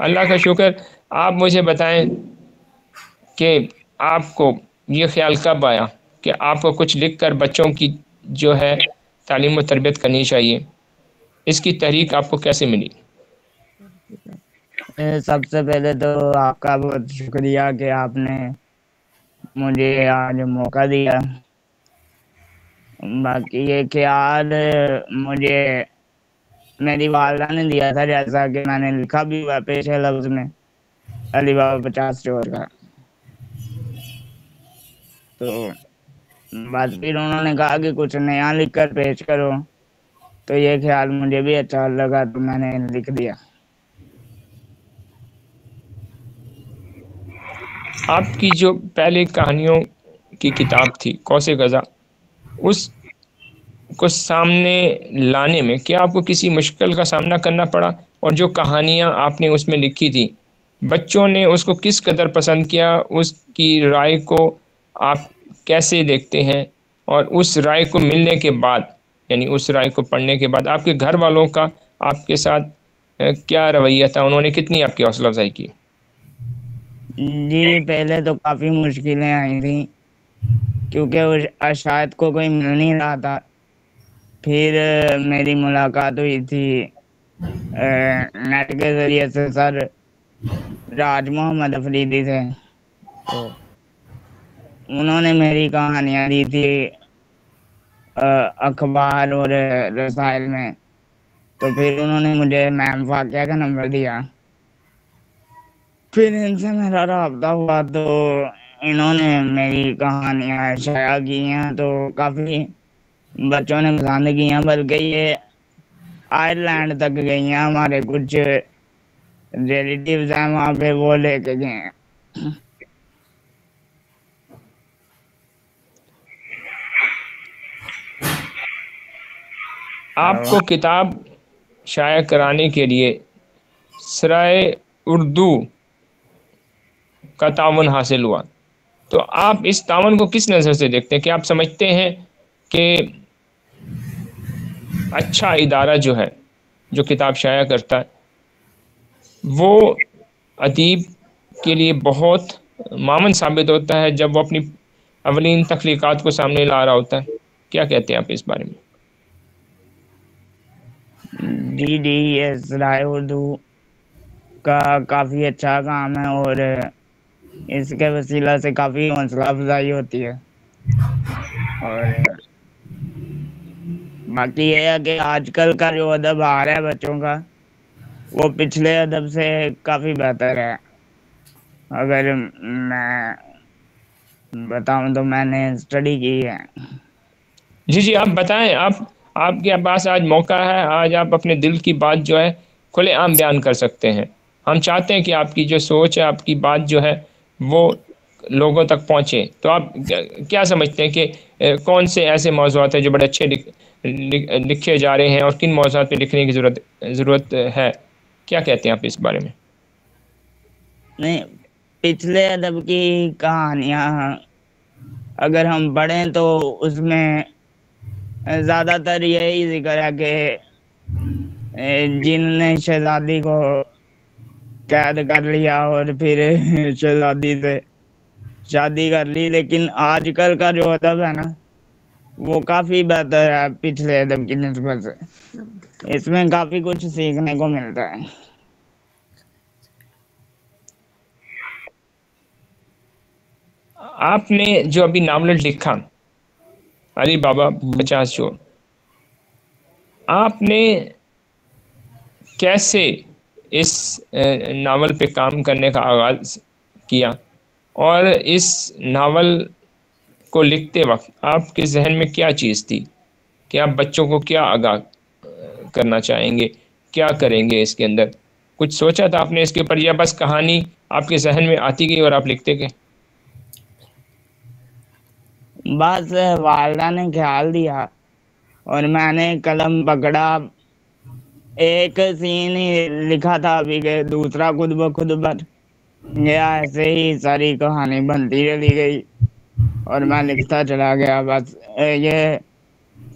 اللہ کا شکر. آپ مجھے بتائیں کہ آپ کو یہ خیال کب آیا کہ آپ کو کچھ لکھ کر بچوں کی جو ہے تعلیم و تربیت کرنی چاہیے؟ اس کی تحریک آپ کو کیسے ملی؟ سب سے پہلے تو آپ کا بہت شکریہ کہ آپ نے مجھے آج موقع دیا. باقی یہ خیال مجھے میری والدہ نے دیا تھا، جیسا کہ میں نے لکھا بھی ہوا پیش ہے لفظ میں علی بابا 50 اسٹور کا. تو بس پھر انہوں نے کہا کہ کچھ نیا لکھ کر پیش کرو، تو یہ خیال مجھے بھی اچھا لگا تو میں نے لکھ دیا. آپ کی جو پہلے کہانیوں کی کتاب تھی قوس قزح، اس کو سامنے لانے میں کیا آپ کو کسی مشکل کا سامنا کرنا پڑا؟ اور جو کہانیاں آپ نے اس میں لکھی تھی، بچوں نے اس کو کس قدر پسند کیا؟ اس کی رائے کو آپ کیسے دیکھتے ہیں؟ اور اس رائے کو ملنے کے بعد، یعنی اس رائے کو پڑھنے کے بعد آپ کے گھر والوں کا آپ کے ساتھ کیا رویہ تھا؟ انہوں نے کتنی آپ کی حوصلہ افزائی کی؟ جی پہلے تو کافی مشکلیں آئی تھیں، کیونکہ شاید کو کوئی مل نہیں رہا تھا. پھر میری ملاقات ہوئی تھی نیٹ کے ذریعے سے سر راج محمد افریدی سے. تو انہوں نے میری کہانیاں دی تھی اخبار اور رسائل میں. تو پھر انہوں نے مجھے میم فاقیہ کا نمبر دیا. پھر ان سے میرا رابطہ ہوا تو انہوں نے میری کہانیاں شائع کی ہیں، تو کافی بچوں نے پسند کی ہیں، بلکہ یہ آئرلینڈ تک گئی ہیں. ہمارے کچھ ریلیٹیوز ہیں وہاں پہ، وہ لے کے گئے ہیں. آپ کو کتاب شائع کرانے کے لیے سرائے اردو کا تعاون حاصل ہوا، تو آپ اس تعاون کو کس نظر سے دیکھتے ہیں؟ کہ آپ سمجھتے ہیں کہ اچھا ادارہ جو ہے جو کتاب شائع کرتا ہے وہ ادیب کے لیے بہت معاون ثابت ہوتا ہے جب وہ اپنی اولین تخلیقات کو سامنے لا رہا ہوتا ہے؟ کیا کہتے ہیں آپ اس بارے میں؟ جی یہ سرائے اردو کا کافی اچھا کام ہے، اور اس کے وسیلہ سے کافی حوصلہ افزائی ہوتی ہے. اور باقی یہ ہے کہ آج کل کا جو ادب آ رہا ہے بچوں کا، وہ پچھلے ادب سے کافی بہتر ہے. اگر میں بتاؤں تو میں نے اسٹڈی کی ہے. جی آپ بتائیں. آپ کے پاس آج موقع ہے، آج آپ اپنے دل کی بات جو ہے کھلے عام بیان کر سکتے ہیں. ہم چاہتے ہیں کہ آپ کی جو سوچ ہے، آپ کی بات جو ہے وہ لوگوں تک پہنچے. تو آپ کیا سمجھتے ہیں کہ کون سے ایسے موضوعات ہیں جو بڑے اچھے لکھے جا رہے ہیں، اور کن موضوعات پہ لکھنے کی ضرورت ہے؟ کیا کہتے ہیں آپ اس بارے میں؟ نہیں، پچھلے ادب کی کہانیاں اگر ہم پڑھیں تو اس میں زیادہ تر یہی ذکر ہے کہ جن نے شہزادی کو قید کر لیا اور پھر شہزادی سے شادی کر لی. لیکن آج کل کا جو ادب ہے نا، وہ کافی بہتر ہے پچھلے ادب کی نسبت سے. اس میں کافی کچھ سیکھنے کو ملتا ہے. آپ نے جو ابھی ناول لکھا علی بابا 50 چور، آپ نے کیسے اس ناول پہ کام کرنے کا آغاز کیا؟ اور اس ناول کو لکھتے وقت آپ کے ذہن میں کیا چیز تھی کہ آپ بچوں کو کیا آگاہ کرنا چاہیں گے، کیا کریں گے؟ اس کے اندر کچھ سوچا تھا آپ نے اس کے اوپر، یا بس کہانی آپ کے ذہن میں آتی گئی اور آپ لکھتے گئے؟ بس والدہ نے خیال دیا اور میں نے قلم پکڑا. ایک سین ہی لکھا تھا ابھی کہ دوسرا خود بخود بن گیا. ایسے ہی ساری کہانی بنتی چلی گئی اور میں لکھتا چلا گیا. بس یہ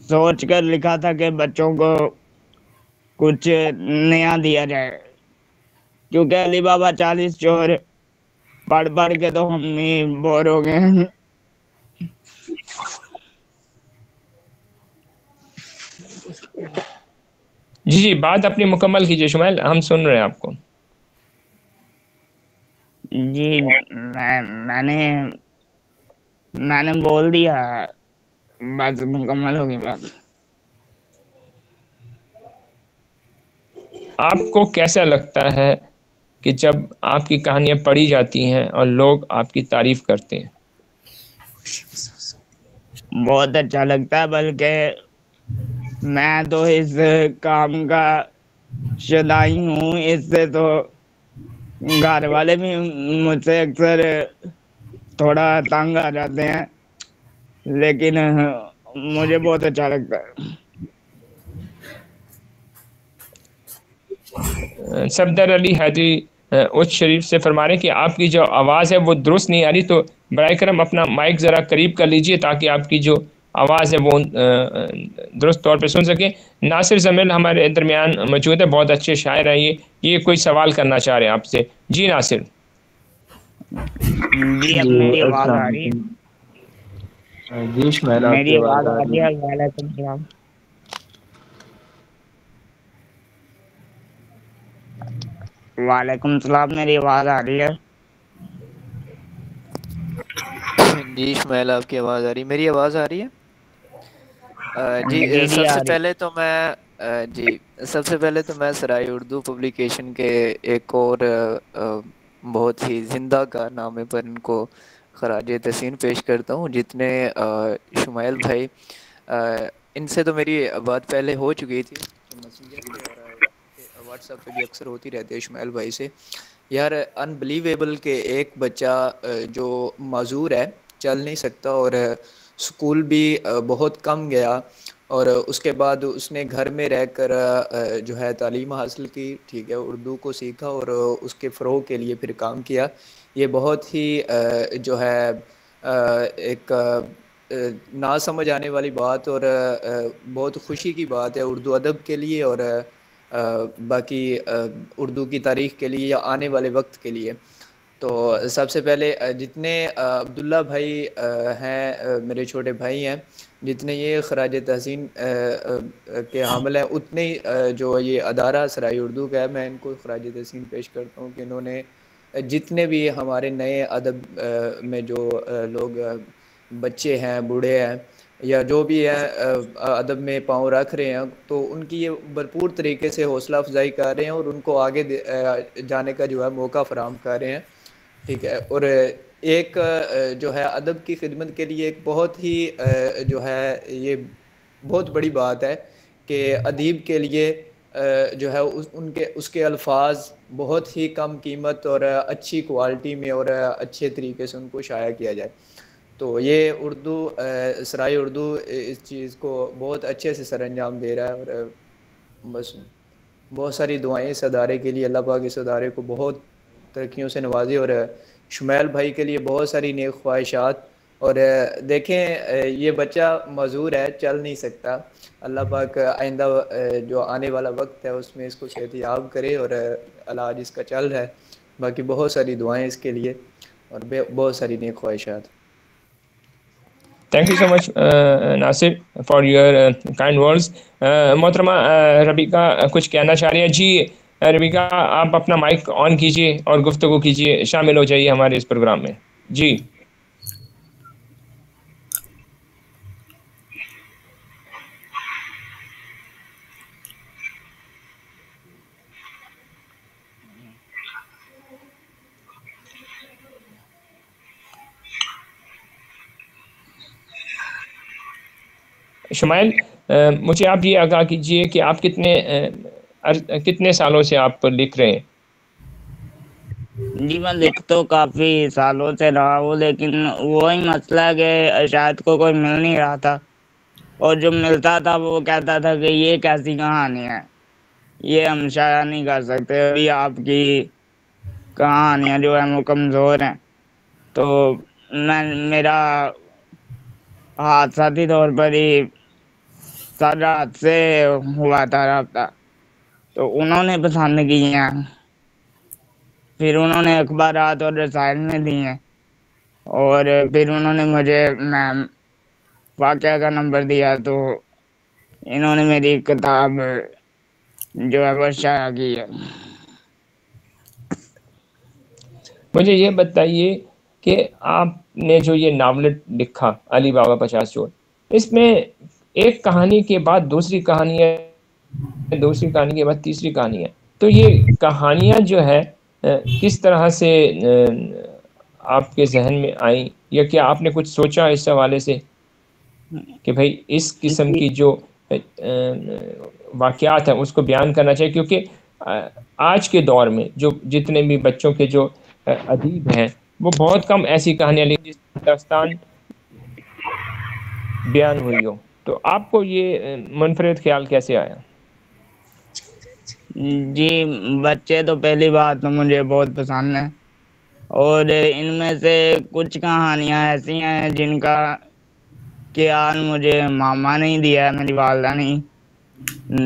سوچ کر لکھا تھا کہ بچوں کو کچھ نیا دیا جائے. کیونکہ علی بابا 40 چور پڑھ پڑھ کے تو ہم بھی بور ہو گئے ہیں. جی بات اپنی مکمل کیجیے شمائل، ہم سن رہے ہیں آپ کو. جی میں نے بول دیا، بات مکمل ہوگی. بات آپ کو کیسا لگتا ہے کہ جب آپ کی کہانیاں پڑھی جاتی ہیں اور لوگ آپ کی تعریف کرتے ہیں؟ بہت اچھا لگتا ہے، بلکہ میں تو اس کام کا شدائی ہوں. اس سے تو گھر والے بھی مجھ سے اکثر تھوڑا تنگ آ جاتے ہیں، لیکن مجھے بہت اچھا لگتا ہے. صفدر علی حیدری اچ شریف سے فرما رہے ہیں کہ آپ کی جو آواز ہے وہ درست نہیں آ رہی، تو برائے کرم اپنا مائک ذرا قریب کر لیجئے تاکہ آپ کی جو آواز ہے وہ درست طور پہ سن سکیں. ناصر زمیل ہمارے درمیان موجود ہے، بہت اچھے شاعر ہیں. یہ کوئی سوال کرنا چاہ رہے ہیں آپ سے. جی ناصر. جی اب جی میری آواز السلام آ رہی ہے؟ علیکم. جی شمائل آپ کی میری آواز آ آ رہی رہی ہے؟ ہے. وعلیکم السلام. وعلیکم السلام. میری آواز آ رہی ہے؟ جی شمائل آپ کی آواز آ رہی ہے. میری آواز آ رہی ہے؟ جی جی سب آ سے رہی. پہلے تو میں سرائے اردو پبلیکیشن کے ایک اور بہت ہی زندہ کارنامے پر ان کو خراج تحسین پیش کرتا ہوں. جتنے شمائل بھائی، ان سے تو میری بات پہلے ہو چکی تھی میسنجر پہ، اور واٹس ایپ پہ بھی اکثر ہوتی رہتی ہے شمائل بھائی سے. یار انبلیویبل کہ ایک بچہ جو معذور ہے، چل نہیں سکتا، اور اسکول بھی بہت کم گیا، اور اس کے بعد اس نے گھر میں رہ کر جو ہے تعلیم حاصل کی، ٹھیک ہے، اردو کو سیکھا اور اس کے فروغ کے لیے پھر کام کیا. یہ بہت ہی جو ہے ایک نہ سمجھ آنے والی بات اور بہت خوشی کی بات ہے اردو ادب کے لیے، اور باقی اردو کی تاریخ کے لیے یا آنے والے وقت کے لیے. تو سب سے پہلے جتنے عبداللہ بھائی ہیں، میرے چھوٹے بھائی ہیں، جتنے یہ خراج تحسین کے حامل ہیں، اتنے جو یہ ادارہ سرائے اردو کا ہے، میں ان کو خراج تحسین پیش کرتا ہوں کہ انہوں نے جتنے بھی ہمارے نئے ادب میں جو لوگ بچے ہیں، بوڑھے ہیں، یا جو بھی ہیں ادب میں پاؤں رکھ رہے ہیں، تو ان کی یہ بھرپور طریقے سے حوصلہ افزائی کر رہے ہیں اور ان کو آگے جانے کا جو ہے موقع فراہم کر رہے ہیں. ٹھیک ہے. اور ایک جو ہے ادب کی خدمت کے لیے ایک بہت ہی جو ہے یہ بہت بڑی بات ہے کہ ادیب کے لیے جو ہے اس کے الفاظ بہت ہی کم قیمت اور اچھی کوالٹی میں اور اچھے طریقے سے ان کو شائع کیا جائے. تو یہ سرائے اردو اس چیز کو بہت اچھے سے سر انجام دے رہا ہے، اور بس بہت ساری دعائیں اس ادارے کے لیے. اللہ پاک اس ادارے کو بہت ترقیوں سے نوازے، اور شمائل بھائی کے لیے بہت ساری نیک خواہشات. اور دیکھیں یہ بچہ معذور ہے، چل نہیں سکتا. اللہ پاک آئندہ جو آنے والا وقت ہے اس میں اس کو صحت یاب کرے، اور علاج اس کا چل رہا ہے. باقی بہت ساری دعائیں اس کے لیے اور بہت ساری نیک خواہشات. Thank you so much Nasir for your kind words. محترمہ ربیکہ کچھ کہنا چاہ رہی ہیں. جی ربیکہ آپ اپنا مائک آن کیجئے اور گفتگو کیجئے، شامل ہو جائیے ہمارے اس پروگرام میں. جی شمائل، مجھے آپ یہ آگاہ کیجئے کہ آپ کتنے سالوں سے آپ لکھ رہے ہیں؟ جی میں لکھ تو کافی سالوں سے رہا ہوں، لیکن وہی مسئلہ کہ اشاعت کو کوئی مل نہیں رہا تھا، اور جو ملتا تھا وہ کہتا تھا کہ یہ کیسی کہانی ہے، یہ ہم شائع نہیں کر سکتے، ابھی آپ کی کہانیاں جو ہے وہ کمزور ہیں. تو میرا حادثاتی طور پر ہی سرحد سے ہوا تھا رابطہ، تو انہوں نے پسند کی ہیں. پھر انہوں نے اخبارات اور رسائل میں دی ہیں، اور پھر انہوں نے مجھے میم واقعہ کا نمبر دیا، تو انہوں نے میری کتاب جو ہے وہ شائع کی ہے۔ مجھے یہ بتائیے کہ آپ نے جو یہ ناولٹ لکھا علی بابا 50 چور، اس میں ایک کہانی کے بعد دوسری کہانی ہے، دوسری کہانی کے بعد تیسری کہانی ہے، تو یہ کہانیاں جو ہے کس طرح سے آپ کے ذہن میں آئیں، یا کیا آپ نے کچھ سوچا اس حوالے سے کہ بھائی اس قسم کی جو واقعات ہیں اس کو بیان کرنا چاہیے؟ کیونکہ آج کے دور میں جو جتنے بھی بچوں کے جو ادیب ہیں وہ بہت کم ایسی کہانیاں لکھی جس داستان بیان ہوئی ہو، تو آپ کو یہ منفرد خیال کیسے آیا؟ جی، بچے تو پہلی بات تو مجھے بہت پسند ہیں، اور ان میں سے کچھ کہانیاں ایسی ہیں جن کا خیال مجھے ماما نے ہی دیا ہے، میری والدہ نے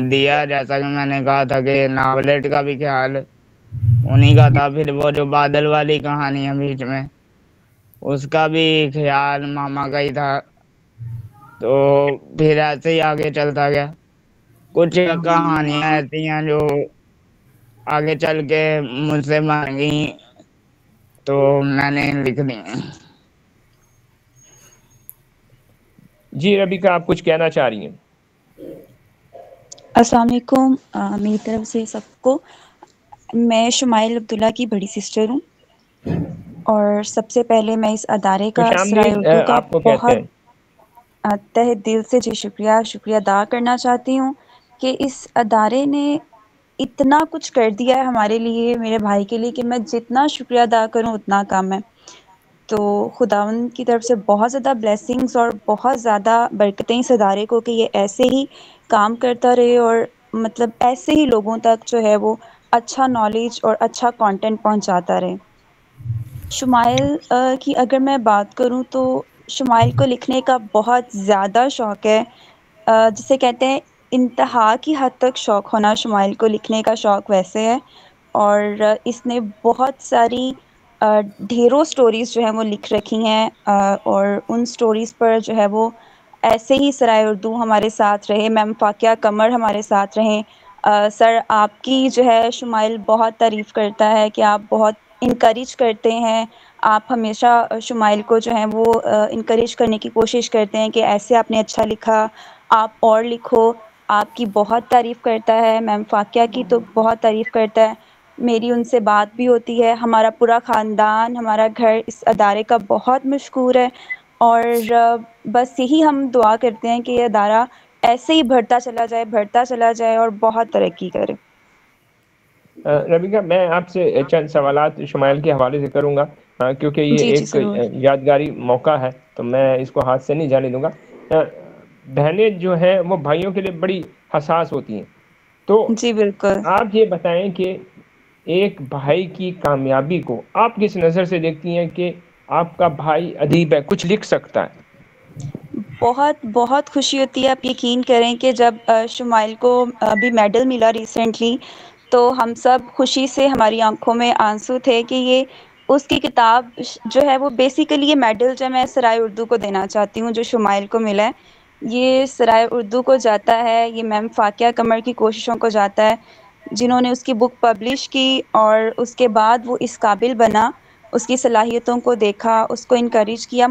دیا، جیسا کہ میں نے کہا تھا کہ ناولٹ کا بھی خیال انہیں کا تھا، پھر وہ جو بادل والی کہانی ہے بیچ میں اس کا بھی خیال ماما کا ہی تھا، تو پھر ایسے ہی آگے چلتا گیا۔ کچھ کہانیاں ایسی ہیں جو آگے چل کے مجھ سے بن گئی تو میں نے لکھ دی ہیں۔ جی ربیکہ، آپ کچھ کہنا چاہ رہی ہیں؟ السلام علیکم، میری طرف سے سب کو۔ میں شمائل عبداللہ کی بڑی سسٹر ہوں، اور سب سے پہلے میں اس ادارے کا، خوش سرائے آمدید اردو کا آپ کو کہتے بہت ہیں۔ تہ دل سے جی شکریہ ادا کرنا چاہتی ہوں کہ اس ادارے نے اتنا کچھ کر دیا ہے ہمارے لیے، میرے بھائی کے لیے، کہ میں جتنا شکریہ ادا کروں اتنا کم ہے۔ تو خداوند کی طرف سے بہت زیادہ بلیسنگز اور بہت زیادہ برکتیں اس ادارے کو، کہ یہ ایسے ہی کام کرتا رہے، اور مطلب ایسے ہی لوگوں تک جو ہے وہ اچھا نالج اور اچھا کانٹینٹ پہنچاتا رہے۔ شمائل کی اگر میں بات کروں تو شمائل کو لکھنے کا بہت زیادہ شوق ہے، جسے کہتے ہیں انتہا کی حد تک شوق ہونا۔ شمائل کو لکھنے کا شوق ویسے ہے، اور اس نے بہت ساری ڈھیروں سٹوریز جو ہیں وہ لکھ رکھی ہیں، اور ان سٹوریز پر جو ہے وہ ایسے ہی سرائے اردو ہمارے ساتھ رہے، میم فاقیہ قمر ہمارے ساتھ رہیں۔ سر آپ کی جو ہے شمائل بہت تعریف کرتا ہے کہ آپ بہت انکریج کرتے ہیں، آپ ہمیشہ شمائل کو جو ہے وہ انکریج کرنے کی کوشش کرتے ہیں کہ ایسے آپ نے اچھا لکھا، آپ اور لکھو۔ آپ کی بہت تعریف کرتا ہے، میم فاقیہ کی تو بہت تعریف کرتا ہے، میری ان سے بات بھی ہوتی ہے۔ ہمارا پورا خاندان، ہمارا گھر اس ادارے کا بہت مشکور ہے، اور بس یہی ہم دعا کرتے ہیں کہ یہ ادارہ ایسے ہی بڑھتا چلا جائے اور بہت ترقی کرے۔ ربیکہ، میں آپ سے چند سوالات شمائل کے حوالے سے کروں گا، کیونکہ یہ جی ایک ضرور۔ یادگاری موقع ہے، تو میں اس کو ہاتھ سے نہیں جانے دوں گا۔ بہنیں جو ہیں وہ بھائیوں کے لیے بڑی حساس ہوتی ہیں، تو جی بالکل۔ آپ یہ بتائیں کہ ایک بھائی کی کامیابی کو آپ کس نظر سے دیکھتی ہیں کہ آپ کا بھائی ادیب ہے، کچھ لکھ سکتا ہے؟ بہت بہت خوشی ہوتی ہے، آپ یقین کریں کہ جب شمائل کو ابھی میڈل ملا ریسنٹلی، تو ہم سب خوشی سے، ہماری آنکھوں میں آنسو تھے کہ یہ اس کی کتاب جو ہے وہ بیسیکلی، یہ میڈل جو میں سرائے اردو کو دینا چاہتی ہوں جو شمائل کو ملا ہے، یہ سرائے اردو کو جاتا ہے، یہ میم فاقیہ قمر کی کوششوں کو جاتا ہے، جنہوں نے اس کی بک پبلش کی اور اس کے بعد وہ اس قابل بنا، اس کی صلاحیتوں کو دیکھا، اس کو انکریج کیا۔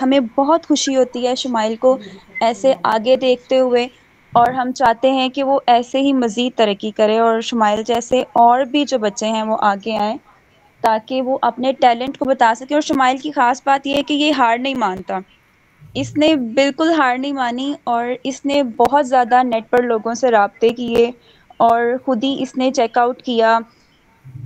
ہمیں بہت خوشی ہوتی ہے شمائل کو ایسے آگے دیکھتے ہوئے، اور ہم چاہتے ہیں کہ وہ ایسے ہی مزید ترقی کرے، اور شمائل جیسے اور بھی جو بچے ہیں وہ آگے آئیں تاکہ وہ اپنے ٹیلنٹ کو بتا سکیں۔ اور شمائل کی خاص بات یہ ہے کہ یہ ہار نہیں مانتا، اس نے بالکل ہار نہیں مانی، اور اس نے بہت زیادہ نیٹ پر لوگوں سے رابطے کیے، اور خود ہی اس نے چیک آؤٹ کیا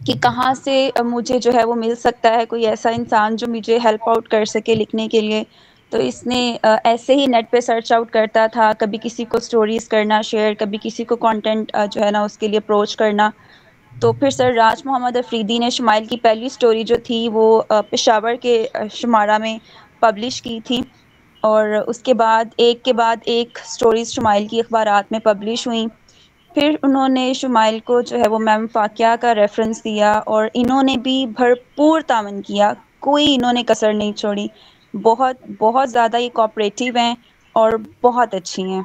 کہ کہاں سے مجھے جو ہے وہ مل سکتا ہے کوئی ایسا انسان جو مجھے ہیلپ آؤٹ کر سکے لکھنے کے لیے۔ تو اس نے ایسے ہی نیٹ پہ سرچ آؤٹ کرتا تھا، کبھی کسی کو سٹوریز کرنا شیئر، کبھی کسی کو کانٹینٹ جو ہے نا اس کے لیے اپروچ کرنا۔ تو پھر سر راج محمد افریدی نے شمائل کی پہلی سٹوری جو تھی وہ پشاور کے شمارہ میں پبلش کی تھی، اور اس کے بعد ایک سٹوریز شمائل کی اخبارات میں پبلش ہوئیں۔ پھر انہوں نے شمائل کو جو ہے وہ میم فاقیہ کا ریفرنس دیا اور انہوں نے بھی بھرپور تعاون کیا، کوئی انہوں نے کسر نہیں چھوڑی. بہت بہت زیادہ یہ کوآپریٹیو ہیں اور بہت اچھی ہیں.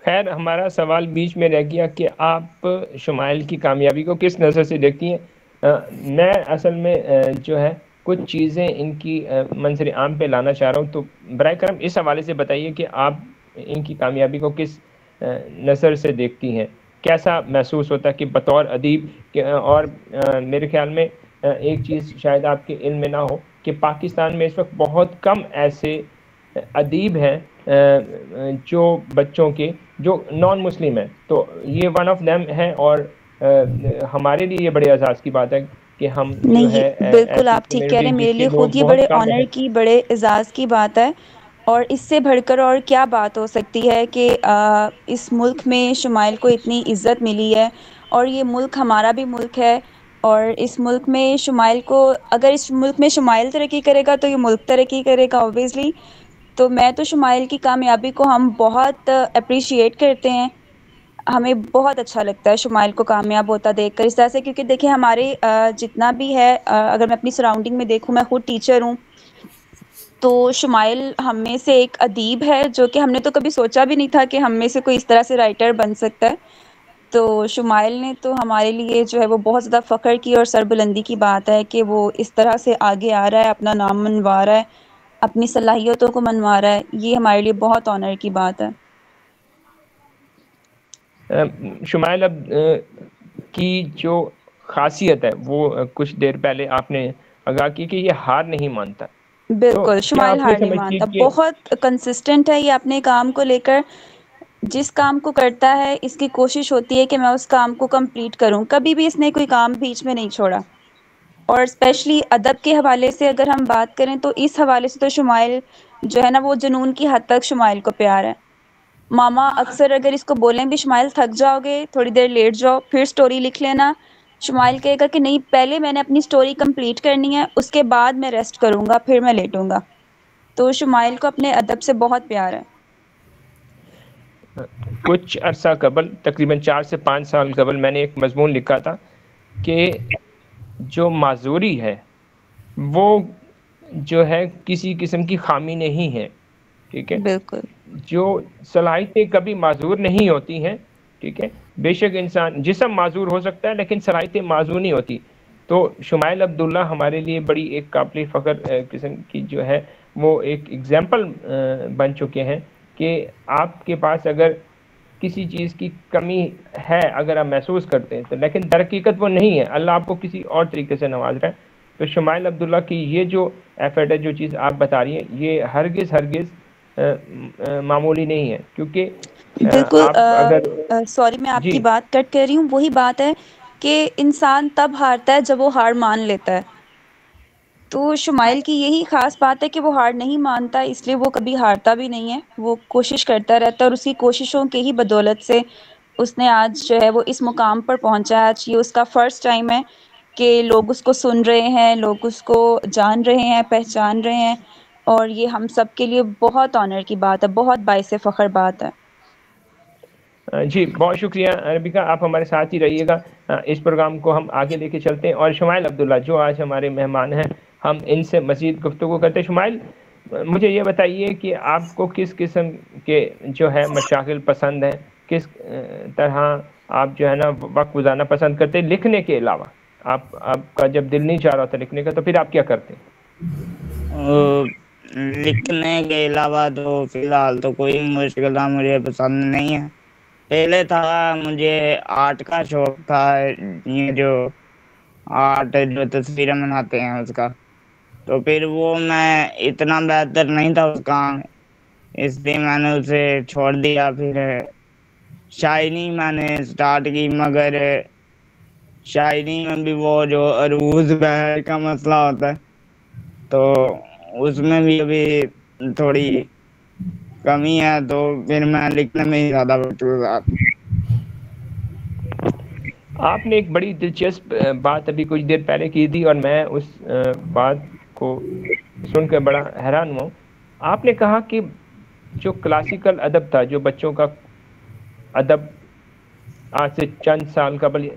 خیر ہمارا سوال بیچ میں رہ گیا کہ آپ شمائل کی کامیابی کو کس نظر سے دیکھتی ہیں. میں اصل میں جو ہے کچھ چیزیں ان کی منظر عام پہ لانا چاہ رہا ہوں، تو برائے کرم اس حوالے سے بتائیے کہ آپ ان کی کامیابی کو کس نظر سے دیکھتی ہیں، کیسا محسوس ہوتا ہے کہ بطور ادیب. اور میرے خیال میں ایک چیز شاید آپ کے علم میں نہ ہو کہ پاکستان میں اس وقت بہت کم ایسے ادیب ہیں جو بچوں کے جو نان مسلم ہیں، تو یہ ون آف دیم ہے. اور ہمارے لیے یہ بڑے اعزاز کی بات ہے کہ ہم جو نہیں، ہے بالکل ایسی آپ ٹھیک کہہ رہے کمیونٹی ہیں. میرے جس کے لیے لوگ خود یہ بڑے بہت کم آنر ہیں. کی، بڑے اعزاز کی بات ہے. اور اس سے بڑھ کر اور کیا بات ہو سکتی ہے کہ اس ملک میں شمائل کو اتنی عزت ملی ہے، اور یہ ملک ہمارا بھی ملک ہے. اور اس ملک میں شمائل کو، اگر اس ملک میں شمائل ترقی کرے گا تو یہ ملک ترقی کرے گا اوبویسلی. تو میں تو شمائل کی کامیابی کو ہم بہت اپریشیٹ کرتے ہیں. ہمیں بہت اچھا لگتا ہے شمائل کو کامیاب ہوتا دیکھ کر اس طرح سے، کیونکہ دیکھیں ہمارے جتنا بھی ہے، اگر میں اپنی سراؤنڈنگ میں دیکھوں، میں خود ٹیچر ہوں، تو شمائل ہم میں سے ایک ادیب ہے جو کہ ہم نے تو کبھی سوچا بھی نہیں تھا کہ ہم میں سے کوئی اس طرح سے رائٹر بن سکتا ہے. تو شمائل نے تو ہمارے لیے جو ہے وہ بہت زیادہ فخر کی اور سربلندی کی بات ہے کہ وہ اس طرح سے آگے آ رہا ہے، اپنا نام منوا رہا ہے، اپنی صلاحیتوں کو منوا رہا ہے. یہ ہمارے لیے بہت آنر کی بات ہے. شمائل اب کی جو خاصیت ہے وہ کچھ دیر پہلے آپ نے آگاہ کی کہ یہ ہار نہیں مانتا. تو بالکل، کیا شمائل آپ یہ ہار نہیں سمجھتی مانتا، ہیں کہ بہت کنسسٹنٹ ہے یہ اپنے کام کو لے کر. جس کام کو کرتا ہے اس کی کوشش ہوتی ہے کہ میں اس کام کو کمپلیٹ کروں. کبھی بھی اس نے کوئی کام بیچ میں نہیں چھوڑا. اور اسپیشلی ادب کے حوالے سے اگر ہم بات کریں تو اس حوالے سے تو شمائل جو ہے نا وہ جنون کی حد تک شمائل کو پیار ہے. ماما اکثر اگر اس کو بولیں بھی شمائل تھک جاؤ گے، تھوڑی دیر لیٹ جاؤ، پھر سٹوری لکھ لینا، شمائل کہے گا کہ نہیں، پہلے میں نے اپنی سٹوری کمپلیٹ کرنی ہے، اس کے بعد میں ریسٹ کروں گا، پھر میں لیٹوں گا. تو شمائل کو اپنے ادب سے بہت پیار ہے. کچھ عرصہ قبل، تقریباً 4 سے 5 سال قبل، میں نے ایک مضمون لکھا تھا کہ جو معذوری ہے وہ جو ہے کسی قسم کی خامی نہیں ہے. ٹھیک ہے، بالکل جو صلاحیتیں کبھی معذور نہیں ہوتی ہیں. ٹھیک ہے، بے شک انسان جسم معذور ہو سکتا ہے لیکن صلاحیتیں معذور نہیں ہوتی. تو شمائل عبداللہ ہمارے لیے بڑی ایک قابل فخر قسم کی جو ہے وہ ایک ایگزامپل بن چکے ہیں کہ آپ کے پاس اگر کسی چیز کی کمی ہے، اگر آپ محسوس کرتے ہیں تو، لیکن در حقیقت وہ نہیں ہے، اللہ آپ کو کسی اور طریقے سے نواز رہا ہے. تو شمائل عبداللہ کی یہ جو ایفرٹ ہے، جو چیز آپ بتا رہی ہیں، یہ ہرگز معمولی نہیں ہے. کیونکہ بالکل. آپ اگر سوری میں آپ جی کی بات کٹ کر رہی ہوں. وہی بات ہے کہ انسان تب ہارتا ہے جب وہ ہار مان لیتا ہے. تو شمائل کی یہی خاص بات ہے کہ وہ ہار نہیں مانتا، اس لیے وہ کبھی ہارتا بھی نہیں ہے. وہ کوشش کرتا رہتا ہے، اور اسی کوششوں کے ہی بدولت سے اس نے آج جو ہے وہ اس مقام پر پہنچا ہے. آج یہ اس کا فرسٹ ٹائم ہے کہ لوگ اس کو سن رہے ہیں، لوگ اس کو جان رہے ہیں، پہچان رہے ہیں. اور یہ ہم سب کے لیے بہت آنر کی بات ہے، بہت باعث فخر بات ہے. جی بہت شکریہ ربیکا، آپ ہمارے ساتھ ہی رہیے گا. اس پروگرام کو ہم آگے لے کے چلتے ہیں، اور شمائل عبداللہ جو آج ہمارے مہمان ہیں، ہم ان سے مزید گفتگو کرتے ہیں. شمائل، مجھے یہ بتائیے کہ آپ کو کس قسم کے جو ہے مشاغل پسند ہیں، کس طرح آپ جو ہے نا وقت گزارنا پسند کرتے ہیں لکھنے کے علاوہ؟ آپ کا جب دل نہیں چاہ رہا ہوتا لکھنے کا تو پھر آپ کیا کرتے ہیں؟ لکھنے کے علاوہ تو فی الحال تو کوئی مشغلہ مجھے پسند نہیں ہے. پہلے تھا، مجھے آرٹ کا شوق تھا، یہ جو آرٹ جو تصویریں بناتے ہیں اس کا. تو پھر وہ میں اتنا بہتر نہیں تھا اس کا، اس لیے میں نے اسے چھوڑ دیا. پھر شاعری میں نے سٹارٹ کی، مگر شاعری میں بھی وہ جو عروض بہر کا مسئلہ ہوتا ہے، تو اس میں بھی ابھی تھوڑی کمی ہے. تو پھر میں لکھنے میں ہی زیادہ گزارتا. آپ نے ایک بڑی دلچسپ بات ابھی کچھ دیر پہلے کی تھی، اور میں اس بات کو سن کر بڑا حیران ہوا. آپ نے کہا کہ جو کلاسیکل ادب تھا، جو بچوں کا ادب آج سے چند سال قبل،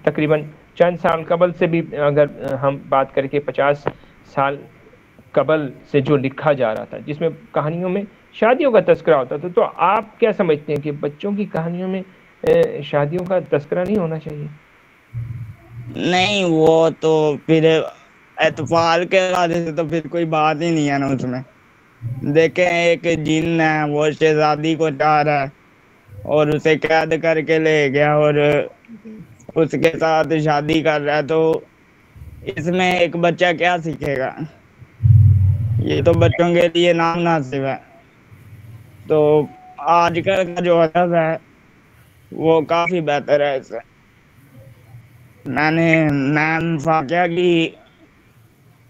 تقریباً چند سال قبل سے بھی اگر ہم بات کریں کہ 50 سال قبل سے جو لکھا جا رہا تھا، جس میں کہانیوں میں شادیوں کا تذکرہ ہوتا تھا، تو آپ کیا سمجھتے ہیں کہ بچوں کی کہانیوں میں شادیوں کا تذکرہ نہیں ہونا چاہیے؟ نہیں، وہ تو پھر اطفال کے حوالے سے تو پھر کوئی بات ہی نہیں ہے نا اس میں. دیکھیں ایک جن ہے وہ شہزادی کو چاہ رہا ہے اور اسے قید کر کے لے گیا اور اس کے ساتھ شادی کر رہا ہے، تو اس میں ایک بچہ کیا سیکھے گا؟ یہ تو بچوں کے لیے نامناسب ہے. تو آج کل کا جو ادب ہے وہ کافی بہتر ہے. اس سے میں نے میم فاقیہ کی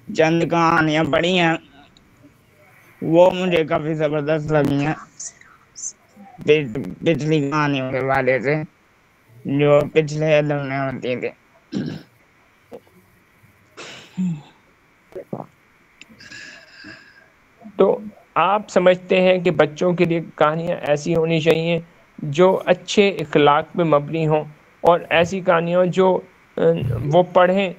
چند کہانیاں پڑھی ہیں، وہ مجھے کافی زبردست لگی ہیں پچھلی کہانیوں کے والے سے جو پچھلے ادب میں ہوتی تھی. تو آپ سمجھتے ہیں کہ بچوں کے لیے کہانیاں ایسی ہونی چاہیے جو اچھے اخلاق پہ مبنی ہوں، اور ایسی کہانیاں جو وہ پڑھیں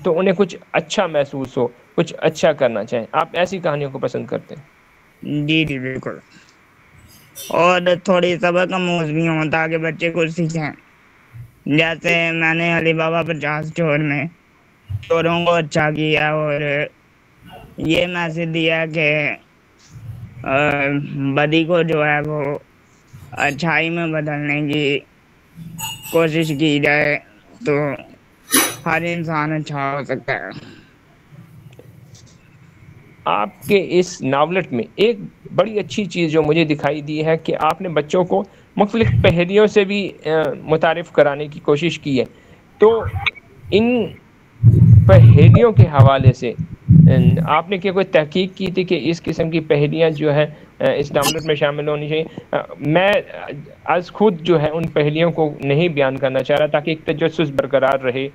تو انہیں کچھ اچھا محسوس ہو، کچھ اچھا کرنا چاہیں؟ آپ ایسی کہانیوں کو پسند کرتے ہیں؟ جی جی بالکل، اور تھوڑی سبق آموز بھی ہوں تاکہ بچے کچھ سیکھیں. جیسے میں نے علی بابا 50 چور میں چوروں کو اچھا کیا اور یہ میسج دیا کہ بدی کو جو ہے وہ اچھائی میں بدلنے کی کوشش کی جائے تو ہر انسان اچھا ہو سکتا ہے. آپ کے اس ناولٹ میں ایک بڑی اچھی چیز جو مجھے دکھائی دی ہے کہ آپ نے بچوں کو مختلف پہلیوں سے بھی متعارف کرانے کی کوشش کی ہے. تو ان پہیلیوں کے حوالے سے آپ نے کیا کوئی تحقیق کی تھی کہ اس قسم کی پہیلیاں جو ہے اس ناولٹ میں شامل ہونی چاہیے؟ میں از خود جو ہے ان پہیلیوں کو نہیں بیان کرنا چاہ رہا تاکہ ایک تجسس برقرار رہے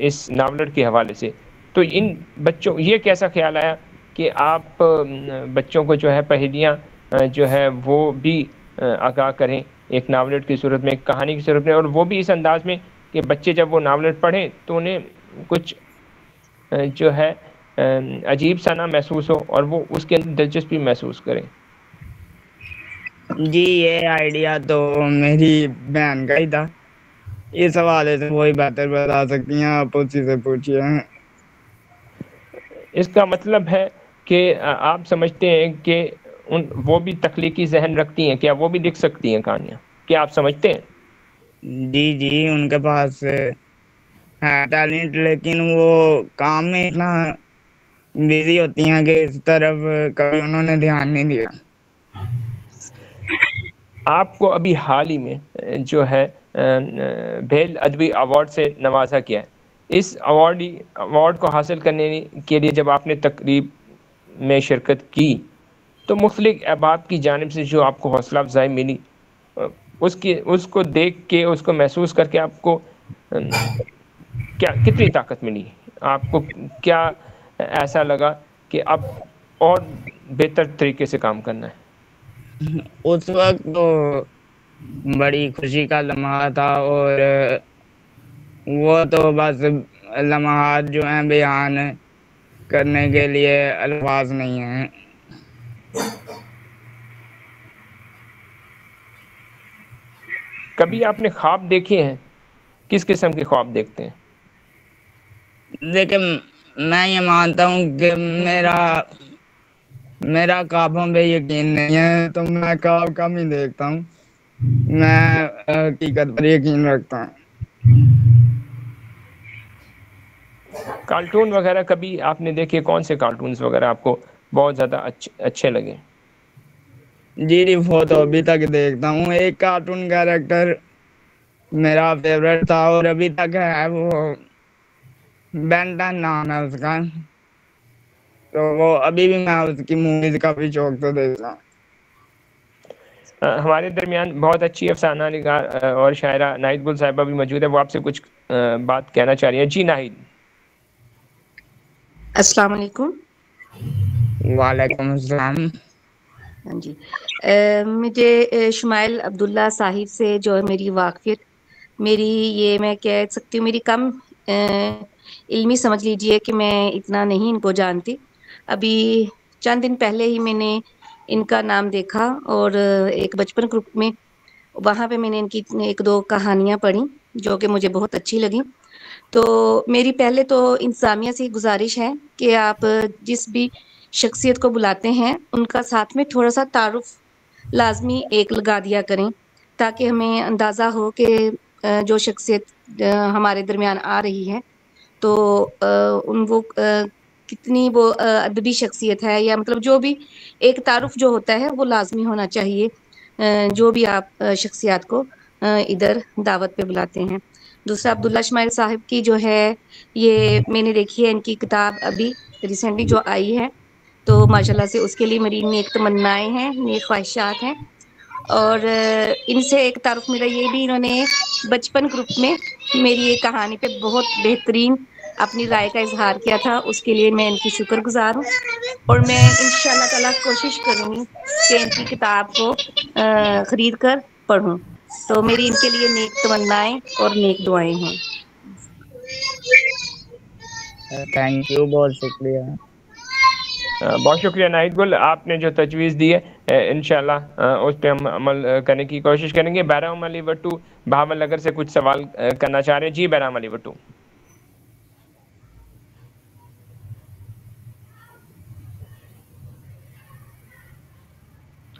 اس ناولٹ کے حوالے سے. تو ان بچوں یہ کیسا خیال آیا کہ آپ بچوں کو جو ہے پہیلیاں جو ہے وہ بھی آگاہ کریں ایک ناولٹ کی صورت میں، ایک کہانی کی صورت میں، اور وہ بھی اس انداز میں کہ بچے جب وہ ناولٹ پڑھیں تو انہیں کچھ جو ہے عجیب سا نہ محسوس ہو اور وہ اس کے اندر دلچسپی محسوس کریں؟ جی یہ آئیڈیا تو میری بہن کا ہی تھا، اس حوالے سے وہی بہتر بتا سکتی ہیں، آپ اسی سے پوچھیے. اس کا مطلب ہے کہ آپ سمجھتے ہیں کہ وہ بھی تخلیقی ذہن رکھتی ہیں، کیا وہ بھی لکھ سکتی ہیں کہانیاں؟ کیا آپ سمجھتے ہیں؟ جی جی ان کے پاس ہے ٹیلنٹ، لیکن وہ کام میں اتنا بزی ہوتی ہیں کہ اس طرف کبھی انہوں نے دھیان نہیں دیا. آپ کو ابھی حال ہی میں جو ہے بھیل ادبی ایوارڈ سے نوازا گیا ہے. اس ایوارڈ کو حاصل کرنے کے لیے جب آپ نے تقریب میں شرکت کی تو مختلف احباب کی جانب سے جو آپ کو حوصلہ افزائی ملی، اس کو دیکھ کے، اس کو محسوس کر کے آپ کو کتنی طاقت ملی؟ آپ کو کیا ایسا لگا کہ اب اور بہتر طریقے سے کام کرنا ہے؟ اس وقت تو بڑی خوشی کا لمحہ تھا، اور وہ تو بس لمحات جو ہیں بیان کرنے کے لیے الفاظ نہیں ہیں. کبھی آپ نے خواب دیکھے ہیں؟ کس قسم کے خواب دیکھتے ہیں؟ لیکن میں یہ مانتا ہوں کہ میرا خوابوں پہ یقین نہیں ہے، تو میں خواب کم ہی دیکھتا ہوں. میں حقیقت پر یقین رکھتا ہوں. کارٹون وغیرہ کبھی آپ نے دیکھے؟ کون سے کارٹونز وغیرہ آپ کو بہت زیادہ اچھے لگے؟ جی جی وہ تو ابھی تک دیکھتا ہوں. ایک کارٹون کیریکٹر میرا فیوریٹ تھا اور ابھی تک ہے، وہ بینٹن نام ہے اس کا، تو وہ ابھی بھی میں اس کی موویز کافی شوق سے دیکھتا ہوں. ہمارے درمیان بہت اچھی افسانہ نگار اور شاعرہ ناہید گل صاحبہ بھی موجود ہے، وہ آپ سے کچھ بات کہنا چاہ رہی ہیں. جی ناہید. السلام علیکم. وعلیکم السلام. ہاں جی، مجھے شمائل عبداللہ صاحب سے جو ہے میری واقفیت، میری یہ میں کہہ سکتی ہوں میری کم علمی سمجھ لیجئے کہ میں اتنا نہیں ان کو جانتی. ابھی چند دن پہلے ہی میں نے ان کا نام دیکھا اور ایک بچپن گروپ میں وہاں پہ میں نے ان کی ایک دو کہانیاں پڑھی جو کہ مجھے بہت اچھی لگی. تو میری پہلے تو انتظامیہ سے گزارش ہے کہ آپ جس بھی شخصیت کو بلاتے ہیں ان کا ساتھ میں تھوڑا سا تعارف لازمی ایک لگا دیا کریں تاکہ ہمیں اندازہ ہو کہ جو شخصیت ہمارے درمیان آ رہی ہے تو ان وہ کتنی وہ ادبی شخصیت ہے، یا مطلب جو بھی ایک تعارف جو ہوتا ہے وہ لازمی ہونا چاہیے جو بھی آپ شخصیات کو ادھر دعوت پہ بلاتے ہیں. دوسرا عبداللہ شمائل صاحب کی جو ہے یہ میں نے دیکھی ہے ان کی کتاب ابھی ریسنٹلی جو آئی ہے، تو ماشاء اللہ سے اس کے لیے میری نیک تمنائیں ہیں، نیک خواہشات ہیں. اور ان سے ایک تعارف میرا یہ بھی، انہوں نے بچپن گروپ میں میری ایک کہانی پہ بہت بہترین اپنی رائے کا اظہار کیا تھا، اس کے لیے میں ان کی شکر گزار ہوں. اور میں انشاءاللہ تعالیٰ کوشش کروں گی کہ ان کی کتاب کو خرید کر پڑھوں. تو میری ان کے لیے نیک تمنائیں اور نیک دعائیں ہیں. تھینک یو، بہت شکریہ. بہت شکریہ ناہید گل، آپ نے جو تجویز دی ہے انشاءاللہ اس پہ ہم عمل کرنے کی کوشش کریں گے. بہرام علی وٹو بہاول نگر سے کچھ سوال کرنا چاہ رہے ہیں. جی بہرام علی وٹو.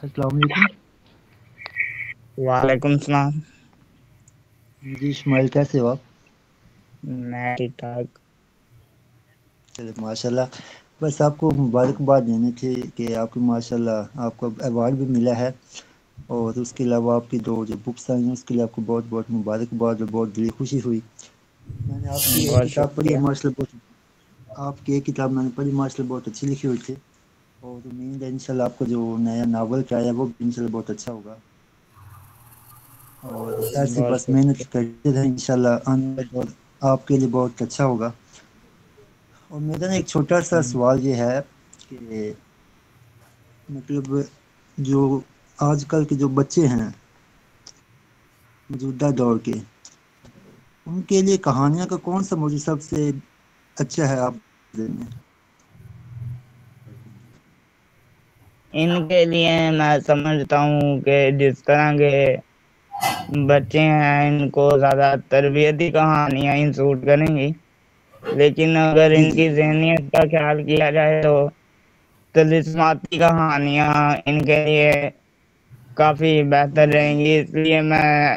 السلام علیکم. وعلیکم السلام. جی شمائل کیسے ہو آپ؟ میں ٹھیک ٹھاک. چلے ماشاء اللہ، بس آپ کو مبارکباد دینے تھے کہ آپ کو ماشاء اللہ آپ کو ایوارڈ بھی ملا ہے، اور اس کے علاوہ آپ کی جو بکس آئی ہیں اس کے لیے آپ کو بہت بہت مبارکباد اور بہت دلی خوشی ہوئی. میں نے آپ کی ایک بہت کتاب پڑھی ہے شکریہ. ماشاء اللہ، آپ کی ایک کتاب میں نے پڑھی ماشاء اللہ بہت اچھی لکھی ہوئی تھی، اور امید ہے انشاءاللہ آپ کو جو نیا ناول کیا ہے وہ بھی انشاءاللہ بہت اچھا ہوگا، اور ایسی بہت بس شکریہ. محنت کرتے رہیں انشاءاللہ آنے والا دور آپ کے لیے بہت اچھا ہوگا. اور میرا نا ایک چھوٹا سا سوال یہ ہے کہ مطلب جو آج کل کے جو بچے ہیں موجودہ دور کے، ان کے لیے کہانیاں کا کون سا موضوع سب سے اچھا ہے آپ میں؟ ان کے لیے میں سمجھتا ہوں کہ جس طرح کے بچے ہیں ان کو زیادہ تربیتی کہانیاں ہی سوٹ کریں گی، لیکن اگر جی ان جی کی ذہنیت کا خیال کیا جائے تو طلسماتی کہانیاں ان کے لیے کافی بہتر رہیں گی. اس لیے میں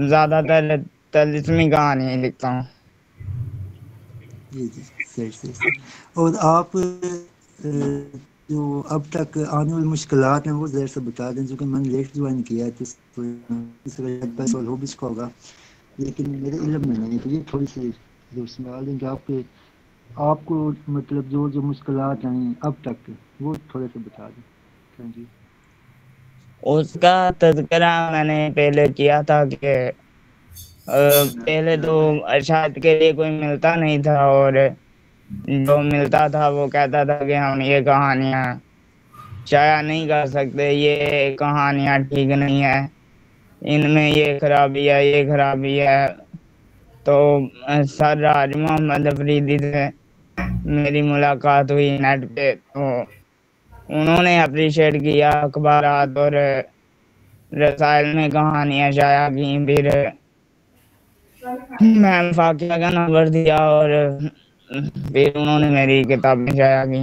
زیادہ تر طلسمی کہانیاں لکھتا ہوں. جی جی صحیح صحیح صحیح. اور آپ جو اب تک آنے والی مشکلات ہیں وہ ذرا سے بتا دیں، جو کہ میں نے لیٹ جوائن کیا ہے تو ہو بھی سکا ہوگا لیکن میرے علم میں نہیں، تو یہ تھوڑی سی جو سوال ہیں کہ آپ کو مطلب جو مشکلات ہیں اب تک وہ تھوڑے سے بتا دیں. Thank you. اس کا تذکرہ میں نے پہلے کیا تھا کہ پہلے تو ارشاد کے لیے کوئی ملتا نہیں تھا، اور جو ملتا تھا وہ کہتا تھا کہ ہم یہ کہانیاں شائع نہیں کر سکتے، یہ کہانیاں ٹھیک نہیں ہے، ان میں یہ خرابی ہے یہ خرابی ہے. تو سر راج محمد افریدی سے میری ملاقات ہوئی نیٹ پہ، تو انہوں نے اپریشیٹ کیا، اخبارات اور رسائل میں کہانیاں شائع کی. پھر میں فاقیہ کا نمبر دیا اور پھر انہوں نے میری کتابیں شائع کی.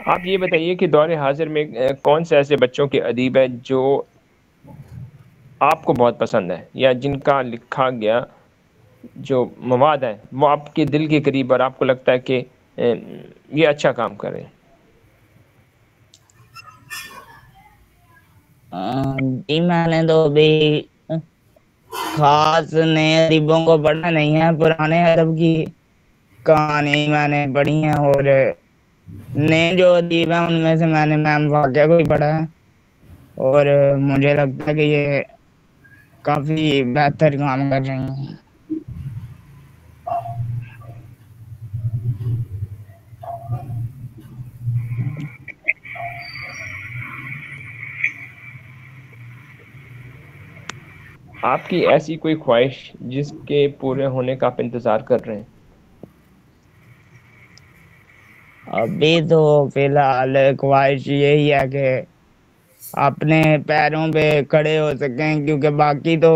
آپ یہ بتائیے کہ دور حاضر میں کون سے ایسے بچوں کے ادیب ہیں جو آپ کو بہت پسند ہے، یا جن کا لکھا گیا جو مواد ہے وہ آپ کے دل کے قریب اور آپ کو لگتا ہے کہ یہ اچھا کام کر رہے ہیں؟ جی میں نے تو ابھی خاص نئے ادیبوں کو پڑھا نہیں ہے، پرانے ادب کی کہانی میں نے پڑھی ہیں، اور نئے جو ادیب ہیں ان میں سے میں نے میم واقعہ کو ہی پڑھا ہے، اور مجھے لگتا ہے کہ یہ کافی بہتر کام کر رہی ہیں. آپ کی ایسی کوئی خواہش جس کے پورے ہونے کا آپ انتظار کر رہے ہیں؟ ابھی تو فی الحال خواہش یہی ہے کہ اپنے پیروں پہ کھڑے ہو سکیں، کیونکہ باقی تو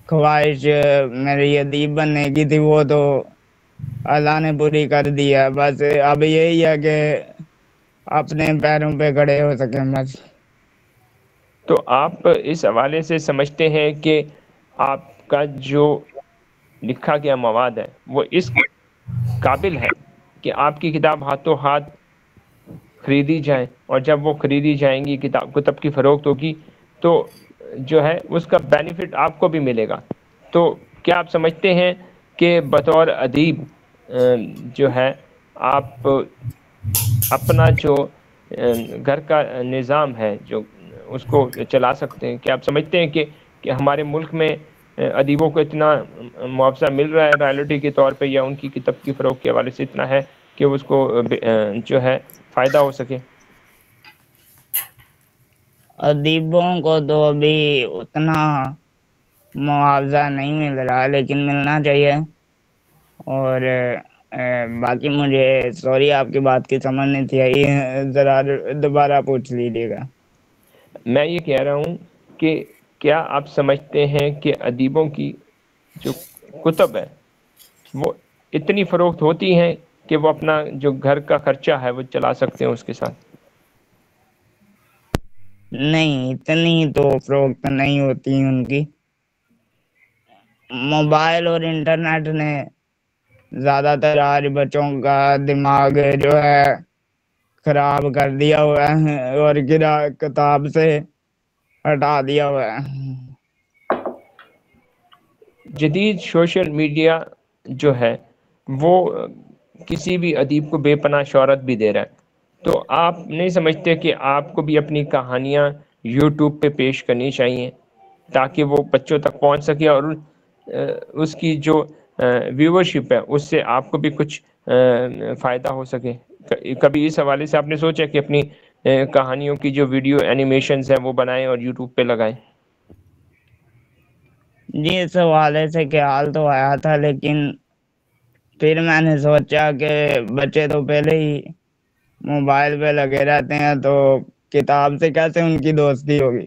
خواہش میری ادیب بننے کی تھی وہ تو اللہ نے پوری کر دی ہے، بس اب یہی ہے کہ اپنے پیروں پہ کھڑے ہو سکیں بس۔ تو آپ اس حوالے سے سمجھتے ہیں کہ آپ کا جو لکھا گیا مواد ہے وہ اس قابل ہے کہ آپ کی کتاب ہاتھوں ہاتھ خریدی جائیں، اور جب وہ خریدی جائیں گی، کتاب کی فروخت ہوگی، تو جو ہے اس کا بینیفٹ آپ کو بھی ملے گا؟ تو کیا آپ سمجھتے ہیں کہ بطور ادیب جو ہے آپ اپنا جو گھر کا نظام ہے جو اس کو چلا سکتے ہیں؟ کیا آپ سمجھتے ہیں کہ ہمارے ملک میں ادیبوں کو اتنا معاوضہ مل رہا ہے رائلٹی کے طور پہ، یا ان کی کتاب کی فروخت کے حوالے سے اتنا ہے کہ اس کو جو ہے فائدہ ہو سکے؟ ادیبوں کو تو ابھی اتنا معاوضہ نہیں مل رہا، لیکن ملنا چاہیے۔ اور باقی مجھے سوری آپ کی بات کی سمجھ نہیں تھی آئی، ذرا دوبارہ پوچھ لیجیے گا۔ میں یہ کہہ رہا ہوں کہ کیا آپ سمجھتے ہیں کہ ادیبوں کی جو کتب ہے وہ اتنی فروخت ہوتی ہیں کہ وہ اپنا جو گھر کا خرچہ ہے وہ چلا سکتے ہیں اس کے ساتھ؟ نہیں، اتنی تو فروخت نہیں ہوتی ان کی۔ موبائل اور انٹرنیٹ نے زیادہ تر آج بچوں کا دماغ جو ہے خراب کر دیا ہوا ہے، اور کتاب سے ہٹا دیا ہوا ہے۔ جدید سوشل میڈیا جو ہے وہ کسی بھی ادیب کو بے پناہ شہرت بھی دے رہا ہے، تو آپ نہیں سمجھتے کہ آپ کو بھی اپنی کہانیاں یوٹیوب پہ پیش کرنی چاہیے تاکہ وہ بچوں تک پہنچ سکے، اور اس کی جو ویورشپ ہے اس سے آپ کو بھی کچھ فائدہ ہو سکے؟ کبھی اس حوالے سے آپ نے سوچا کہ اپنی کہانیوں کی جو ویڈیو اینیمیشنز ہیں وہ بنائیں اور یوٹیوب پہ لگائیں؟ جی، اس حوالے سے خیال تو آیا تھا، لیکن پھر میں نے سوچا کہ بچے تو پہلے ہی موبائل پہ لگے رہتے ہیں، تو کتاب سے کیسے ان کی دوستی ہوگی،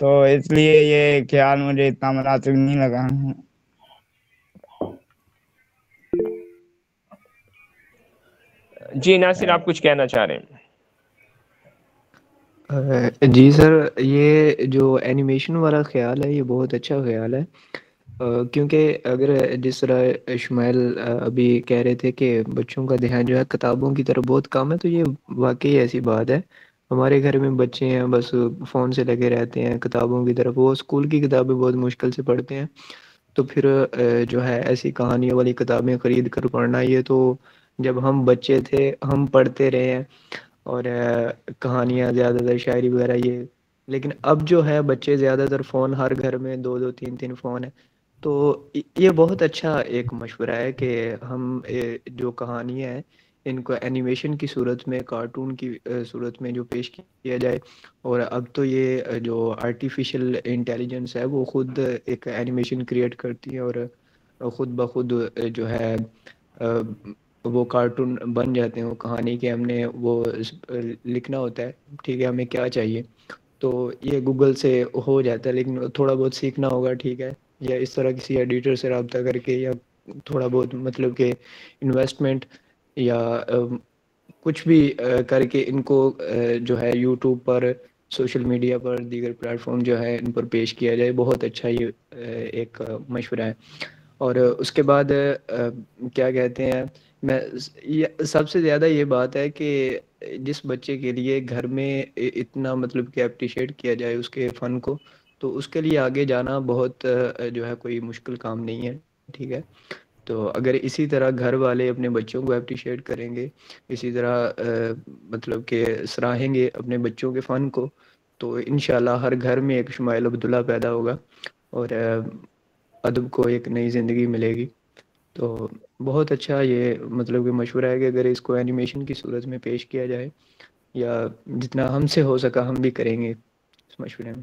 تو اس لیے یہ خیال مجھے اتنا مناسب نہیں لگا۔ جی ناصر، آپ کچھ کہنا چاہ رہے ہیں؟ جی سر، یہ جو اینیمیشن والا خیال ہے یہ بہت اچھا خیال ہے، کیونکہ اگر جس طرح شمائل ابھی کہہ رہے تھے کہ بچوں کا دھیان جو ہے کتابوں کی طرف بہت کم ہے، تو یہ واقعی ایسی بات ہے۔ ہمارے گھر میں بچے ہیں بس فون سے لگے رہتے ہیں، کتابوں کی طرف وہ اسکول کی کتابیں بہت مشکل سے پڑھتے ہیں، تو پھر جو ہے ایسی کہانیوں والی کتابیں خرید کر پڑھنا، یہ تو جب ہم بچے تھے ہم پڑھتے رہے ہیں، اور کہانیاں زیادہ تر شاعری وغیرہ یہ، لیکن اب جو ہے بچے زیادہ تر فون، ہر گھر میں دو دو تین تین فون ہے، تو یہ بہت اچھا ایک مشورہ ہے کہ ہم جو کہانیاں ہیں ان کو اینیمیشن کی صورت میں، کارٹون کی صورت میں جو پیش کیا جائے، اور اب تو یہ جو آرٹیفیشل انٹیلیجنس ہے وہ خود ایک اینیمیشن کریٹ کرتی ہے، اور خود بخود جو ہے وہ کارٹون بن جاتے ہیں، وہ کہانی کے ہم نے وہ لکھنا ہوتا ہے، ٹھیک ہے، ہمیں کیا چاہیے تو یہ گوگل سے ہو جاتا ہے، لیکن تھوڑا بہت سیکھنا ہوگا، ٹھیک ہے، یا اس طرح کسی ایڈیٹر سے رابطہ کر کے، یا تھوڑا بہت مطلب کہ انویسٹمنٹ یا کچھ بھی کر کے ان کو جو ہے یوٹیوب پر، سوشل میڈیا پر، دیگر پلیٹ فارم جو ہے ان پر پیش کیا جائے، بہت اچھا یہ ایک مشورہ ہے۔ اور اس کے بعد کیا کہتے ہیں، میں سب سے زیادہ یہ بات ہے کہ جس بچے کے لیے گھر میں اتنا مطلب کہ اپریشیٹ کیا جائے اس کے فن کو، تو اس کے لیے آگے جانا بہت جو ہے کوئی مشکل کام نہیں ہے، ٹھیک ہے۔ تو اگر اسی طرح گھر والے اپنے بچوں کو اپریشیٹ کریں گے، اسی طرح مطلب کہ سراہیں گے اپنے بچوں کے فن کو، تو انشاءاللہ ہر گھر میں ایک شمائل عبداللہ پیدا ہوگا، اور ادب کو ایک نئی زندگی ملے گی۔ تو بہت اچھا یہ مطلب کہ مشورہ ہے کہ اگر اس کو اینیمیشن کی صورت میں پیش کیا جائے، یا جتنا ہم سے ہو سکا ہم بھی کریں گے اس مشورے میں۔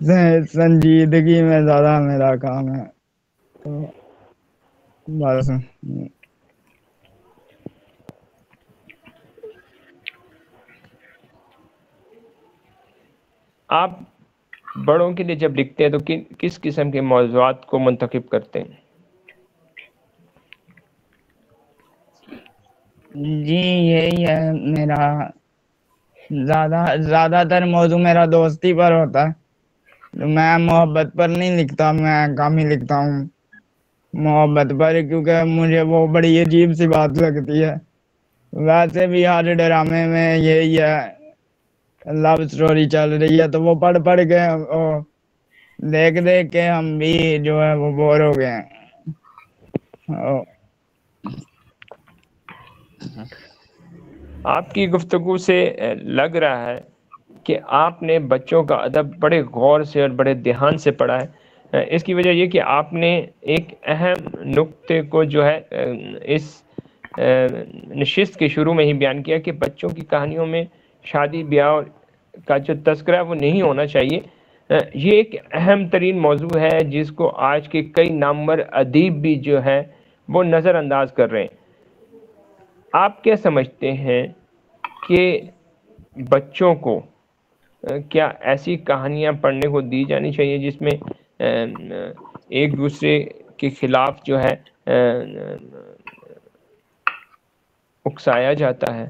سنجیدگی میں زیادہ میرا کام ہے، تو بس آپ بڑوں کے لیے جب لکھتے ہیں تو کس قسم کے موضوعات کو منتخب کرتے ہیں؟ جی یہی ہے میرا، زیادہ تر موضوع میرا دوستی پر ہوتا ہے، میں محبت پر نہیں لکھتا، میں کم ہی لکھتا ہوں محبت پر، کیونکہ مجھے وہ بڑی عجیب سی بات لگتی ہے۔ ویسے بھی ہر ڈرامے میں یہی ہے، لو سٹوری چل رہی ہے، تو وہ پڑھ کے دیکھ کے ہم بھی جو ہے وہ بور ہو گئے ہیں۔ آپ کی گفتگو سے لگ رہا ہے کہ آپ نے بچوں کا ادب بڑے غور سے اور بڑے دھیان سے پڑھا ہے۔ اس کی وجہ یہ کہ آپ نے ایک اہم نقطے کو جو ہے اس نشست کے شروع میں ہی بیان کیا کہ بچوں کی کہانیوں میں شادی بیاہ کا جو تذکرہ ہے وہ نہیں ہونا چاہیے۔ یہ ایک اہم ترین موضوع ہے جس کو آج کے کئی نامور ادیب بھی جو ہے وہ نظر انداز کر رہے ہیں۔ آپ کیا سمجھتے ہیں کہ بچوں کو کیا ایسی کہانیاں پڑھنے کو دی جانی چاہیے جس میں ایک دوسرے کے خلاف جو ہے اکسایا جاتا ہے،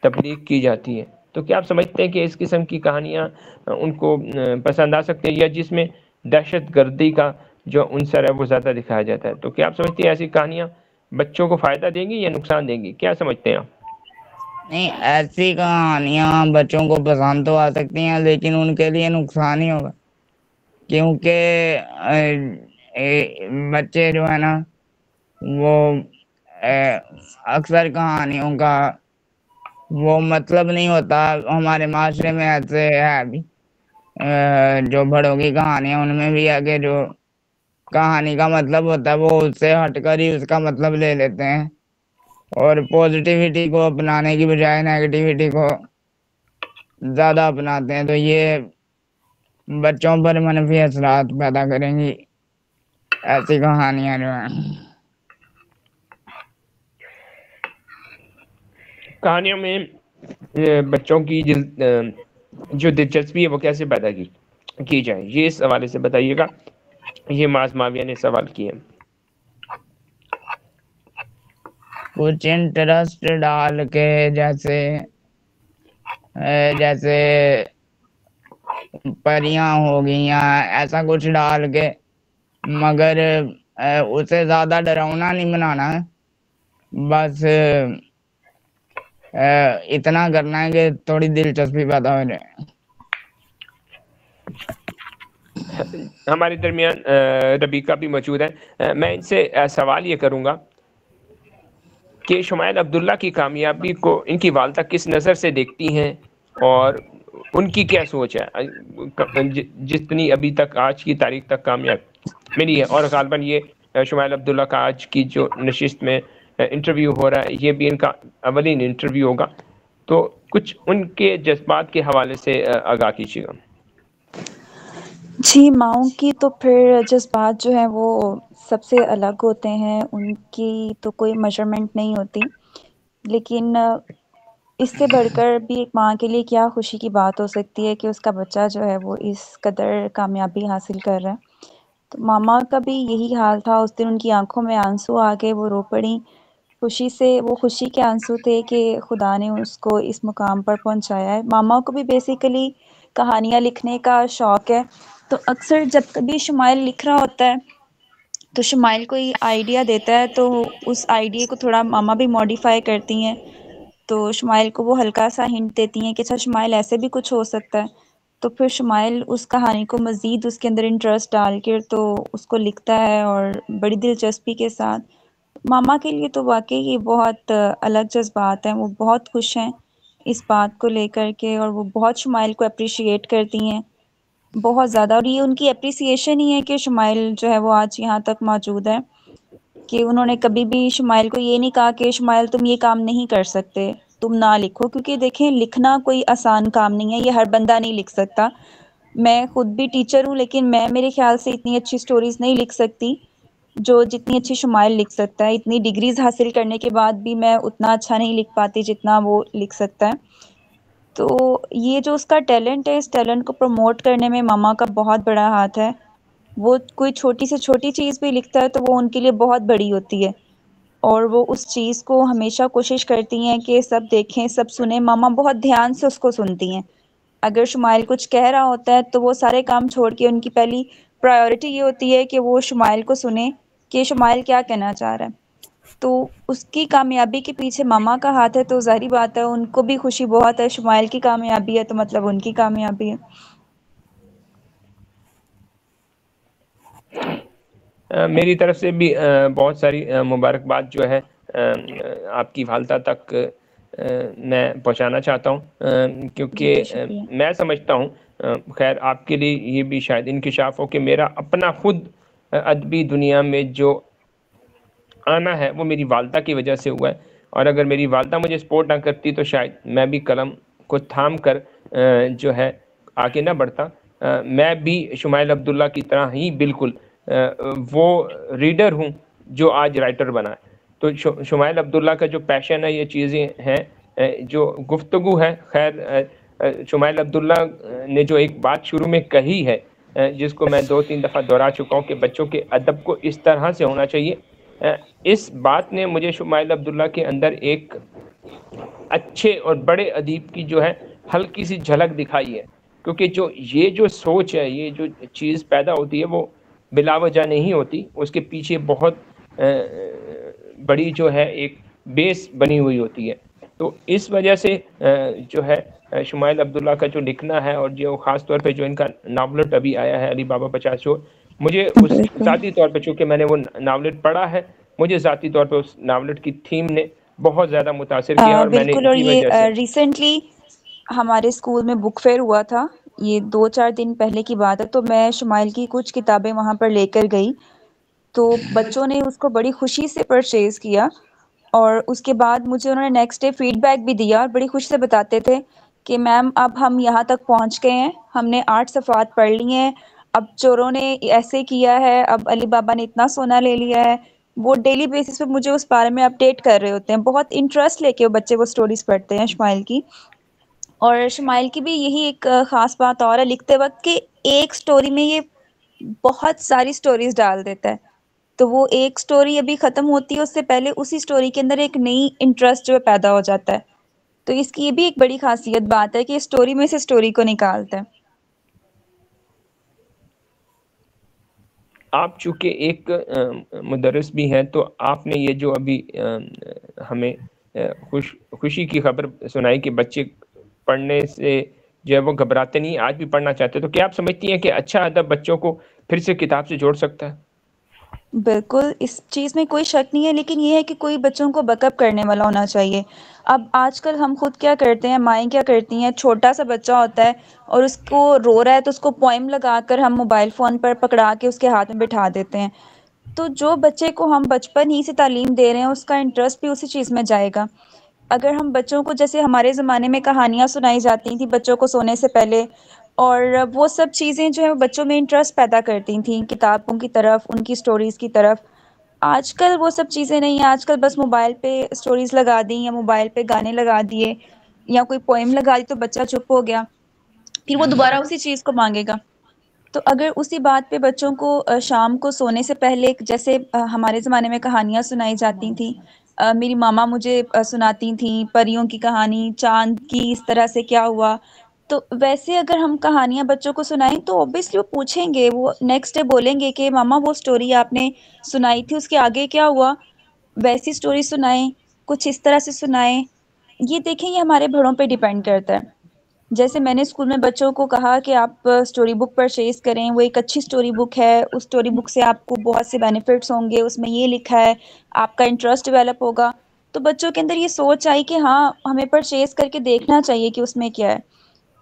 تبلیغ کی جاتی ہے؟ تو کیا آپ سمجھتے ہیں کہ اس قسم کی کہانیاں ان کو پسند آ سکتے ہیں، یا جس میں دہشت گردی کا جو عنصر ہے وہ زیادہ دکھایا جاتا ہے؟ تو کیا آپ سمجھتے ہیں ایسی کہانیاں بچوں کو فائدہ دیں گی یا نقصان دیں گی؟ کیا سمجھتے ہیں آپ؟ نہیں، ایسی کہانیاں بچوں کو پسند تو آ سکتی ہیں، لیکن ان کے لیے نقصان ہی ہوگا، کیونکہ بچے جو ہے نا وہ اکثر کہانیوں کا وہ مطلب نہیں ہوتا۔ ہمارے معاشرے میں ایسے ہے بھی، جو بڑوں کی کہانیاں ان میں بھی ہے کہ جو کہانی کا مطلب ہوتا ہے وہ اس سے ہٹ کر ہی اس کا مطلب لے لیتے ہیں، اور پازیٹیوٹی کو اپنانے کی بجائے نیگیٹیوٹی کو زیادہ اپناتے ہیں، تو یہ بچوں پر منفی اثرات پیدا کریں گی ایسی کہانیاں جو ہیں۔ کہانیوں میں بچوں کی جو دلچسپی ہے وہ کیسے پیدا کی جائے، یہ اس حوالے سے بتائیے گا۔ یہ معاذ ماویہ نے سوال کیا۔ کچھ انٹرسٹ ڈال کے، جیسے پریاں ہو گئی یا ایسا کچھ ڈال کے، مگر اسے زیادہ ڈراؤنا نہیں بنانا ہے، بس اتنا کرنا ہے کہ تھوڑی دلچسپی پیدا ہو جائے۔ ہمارے درمیان ربیکہ بھی موجود ہے، میں ان سے سوال یہ کروں گا کہ شمائل عبداللہ کی کامیابی کو ان کی والدہ کس نظر سے دیکھتی ہیں، اور ان کی کیا سوچ ہے جتنی ابھی تک آج کی تاریخ تک کامیاب ملی ہے؟ اور غالباً یہ شمائل عبداللہ کا آج کی جو نشست میں انٹرویو ہو رہا ہے یہ بھی ان کا اولین انٹرویو ہوگا، تو کچھ ان کے جذبات کے حوالے سے آگاہ کیجیے گا۔ جی، ماؤں کی تو پھر جذبات جو ہیں وہ سب سے الگ ہوتے ہیں، ان کی تو کوئی میجرمنٹ نہیں ہوتی، لیکن اس سے بڑھ کر بھی ایک ماں کے لیے کیا خوشی کی بات ہو سکتی ہے کہ اس کا بچہ جو ہے وہ اس قدر کامیابی حاصل کر رہا ہے۔ تو ماما کا بھی یہی حال تھا، اس دن ان کی آنکھوں میں آنسو آ گئے، وہ رو پڑیں خوشی سے، وہ خوشی کے آنسو تھے کہ خدا نے اس کو اس مقام پر پہنچایا ہے۔ ماما کو بھی بیسیکلی کہانیاں لکھنے کا شوق ہے، تو اکثر جب کبھی شمائل لکھ رہا ہوتا ہے تو شمائل کوئی آئیڈیا دیتا ہے تو اس آئیڈیا کو تھوڑا ماما بھی ماڈیفائی کرتی ہیں، تو شمائل کو وہ ہلکا سا ہنٹ دیتی ہیں کہ اچھا شمائل ایسے بھی کچھ ہو سکتا ہے، تو پھر شمائل اس کہانی کو مزید اس کے اندر انٹرسٹ ڈال کے تو اس کو لکھتا ہے، اور بڑی دلچسپی کے ساتھ۔ ماما کے لیے تو واقعی یہ بہت الگ جذبات ہیں، وہ بہت خوش ہیں اس بات کو لے کر کے، اور وہ بہت شمائل کو اپریشیٹ کرتی ہیں بہت زیادہ، اور یہ ان کی اپریسیشن ہی ہے کہ شمائل جو ہے وہ آج یہاں تک موجود ہے، کہ انہوں نے کبھی بھی شمائل کو یہ نہیں کہا کہ شمائل تم یہ کام نہیں کر سکتے، تم نہ لکھو، کیونکہ دیکھیں لکھنا کوئی آسان کام نہیں ہے، یہ ہر بندہ نہیں لکھ سکتا، میں خود بھی ٹیچر ہوں، لیکن میں میرے خیال سے اتنی اچھی سٹوریز نہیں لکھ سکتی جو جتنی اچھی شمائل لکھ سکتا ہے. اتنی ڈگریز حاصل کرنے کے بعد بھی میں اتنا اچھا نہیں لکھ پاتی جتنا وہ لکھ سکتا ہے. تو یہ جو اس کا ٹیلنٹ ہے، اس ٹیلنٹ کو پروموٹ کرنے میں ماما کا بہت بڑا ہاتھ ہے. وہ کوئی چھوٹی سے چھوٹی چیز بھی لکھتا ہے تو وہ ان کے لیے بہت بڑی ہوتی ہے، اور وہ اس چیز کو ہمیشہ کوشش کرتی ہیں کہ سب دیکھیں، سب سنیں. ماما بہت دھیان سے اس کو سنتی ہیں. اگر شمائل کچھ کہہ رہا ہوتا ہے تو وہ سارے کام چھوڑ کے ان کی پہلی پرائیورٹی یہ ہوتی ہے کہ وہ شمائل کو سنیں کہ شمائل کیا کہنا چاہ رہا ہے. تو اس کی کامیابی کے پیچھے ماما کا ہاتھ ہے، تو ظاہری بات ہے ان کو بھی خوشی بہت ہے. شمائل کی کامیابی ہے تو مطلب ان کی کامیابی ہے. میری طرف سے بھی بہت ساری مبارکباد جو ہے آپ کی والدہ تک میں پہنچانا چاہتا ہوں، جی کیونکہ شکریہ. میں سمجھتا ہوں خیر آپ کے لیے یہ بھی شاید انکشاف ہو کہ میرا اپنا خود ادبی دنیا میں جو آنا ہے وہ میری والدہ کی وجہ سے ہوا ہے. اور اگر میری والدہ مجھے سپورٹ نہ کرتی تو شاید میں بھی قلم کو تھام کر جو ہے آگے نہ بڑھتا. میں بھی شمائل عبداللہ کی طرح ہی بالکل وہ ریڈر ہوں جو آج رائٹر بنا ہے. تو شمائل عبداللہ کا جو پیشن ہے، یہ چیزیں ہیں جو گفتگو ہے. خیر شمائل عبداللہ نے جو ایک بات شروع میں کہی ہے جس کو میں 2-3 دفعہ دہرا چکا ہوں کہ بچوں کے ادب کو اس طرح سے ہونا چاہیے، اس بات نے مجھے شمائل عبداللہ کے اندر ایک اچھے اور بڑے ادیب کی جو ہے ہلکی سی جھلک دکھائی ہے. کیونکہ یہ جو سوچ ہے، یہ جو چیز پیدا ہوتی ہے وہ بلا وجہ نہیں ہوتی. اس کے پیچھے بہت بڑی جو ہے ایک بیس بنی ہوئی ہوتی ہے. تو اس وجہ سے جو ہے شمائل عبداللہ کا جو لکھنا ہے، اور جو خاص طور پہ جو ان کا ناولٹ ابھی آیا ہے علی بابا 50 چور، مجھے اس بالکل. ذاتی طور پہ چونکہ میں نے وہ ناولٹ پڑھا ہے، مجھے ذاتی طور پہ اس ناولٹ کی تھیم نے بہت زیادہ متاثر کیا، اور میں نے بالکل. اور اسی یہ وجہ سے ریسنٹلی ہمارے اسکول میں بک فیئر ہوا تھا، یہ 2-4 دن پہلے کی بات ہے. تو میں شمائل کی کچھ کتابیں وہاں پر لے کر گئی، تو بچوں نے اس کو بڑی خوشی سے پرچیز کیا. اور اس کے بعد مجھے انہوں نے نیکسٹ ڈے فیڈ بیک بھی دیا، اور بڑی خوشی سے بتاتے تھے کہ میم اب ہم یہاں تک پہنچ گئے ہیں، ہم نے 8 صفحات پڑھ لی ہیں، اب چوروں نے ایسے کیا ہے، اب علی بابا نے اتنا سونا لے لیا ہے. وہ ڈیلی بیسس پہ مجھے اس بارے میں اپڈیٹ کر رہے ہوتے ہیں. بہت انٹرسٹ لے کے وہ بچے وہ سٹوریز پڑھتے ہیں شمائل کی. اور شمائل کی بھی یہی ایک خاص بات اور ہے لکھتے وقت کہ ایک سٹوری میں یہ بہت ساری سٹوریز ڈال دیتا ہے. تو وہ ایک سٹوری ابھی ختم ہوتی ہے، اس سے پہلے اسی سٹوری کے اندر ایک نئی انٹرسٹ جو پیدا ہو جاتا ہے. تو اس کی یہ بھی ایک بڑی خاصیت بات ہے کہ سٹوری میں سے سٹوری کو نکالتا ہے. آپ چونکہ ایک مدرس بھی ہیں، تو آپ نے یہ جو ابھی ہمیں خوشی کی خبر سنائی کہ بچے پڑھنے سے جو ہے وہ گھبراتے نہیں، آج بھی پڑھنا چاہتے، تو کیا آپ سمجھتی ہیں کہ اچھا ادب بچوں کو پھر سے کتاب سے جوڑ سکتا ہے؟ بالکل، اس چیز میں کوئی شک نہیں ہے، لیکن یہ ہے کہ کوئی بچوں کو بیک اپ کرنے والا ہونا چاہیے. اب آج کل ہم خود کیا کرتے ہیں، مائیں کیا کرتی ہیں، چھوٹا سا بچہ ہوتا ہے اور اس کو رو رہا ہے تو اس کو پوئم لگا کر ہم موبائل فون پر پکڑا کے اس کے ہاتھ میں بٹھا دیتے ہیں. تو جو بچے کو ہم بچپن ہی سے تعلیم دے رہے ہیں اس کا انٹرسٹ بھی اسی چیز میں جائے گا. اگر ہم بچوں کو، جیسے ہمارے زمانے میں کہانیاں سنائی جاتی تھیں بچوں کو سونے سے پہلے، اور وہ سب چیزیں جو ہے بچوں میں انٹرسٹ پیدا کرتی تھیں کتابوں کی طرف، ان کی سٹوریز کی طرف. آج کل وہ سب چیزیں نہیں ہیں. آج کل بس موبائل پہ سٹوریز لگا دی یا موبائل پہ گانے لگا دیے یا کوئی پوئم لگا دی تو بچہ چپ ہو گیا، پھر وہ دوبارہ اسی چیز کو مانگے گا. تو اگر اسی بات پہ بچوں کو شام کو سونے سے پہلے، جیسے ہمارے زمانے میں کہانیاں سنائی جاتی تھیں، میری ماما مجھے سناتی تھیں پریوں کی کہانی، چاند کی اس طرح سے کیا ہوا، تو ویسے اگر ہم کہانیاں بچوں کو سنائیں تو اوبیسلی وہ پوچھیں گے، وہ نیکسٹ ڈے بولیں گے کہ ماما وہ سٹوری آپ نے سنائی تھی اس کے آگے کیا ہوا، ویسی سٹوری سنائیں، کچھ اس طرح سے سنائیں. یہ دیکھیں، یہ ہمارے بڑوں پہ ڈیپینڈ کرتا ہے. جیسے میں نے اسکول میں بچوں کو کہا کہ آپ سٹوری بک پرچیز کریں، وہ ایک اچھی سٹوری بک ہے، اس سٹوری بک سے آپ کو بہت سے بینیفٹس ہوں گے، اس میں یہ لکھا ہے، آپ کا انٹرسٹ ڈیولپ ہوگا. تو بچوں کے اندر یہ سوچ آئی کہ ہاں ہمیں پرچیز کر کے دیکھنا چاہیے کہ اس میں کیا ہے،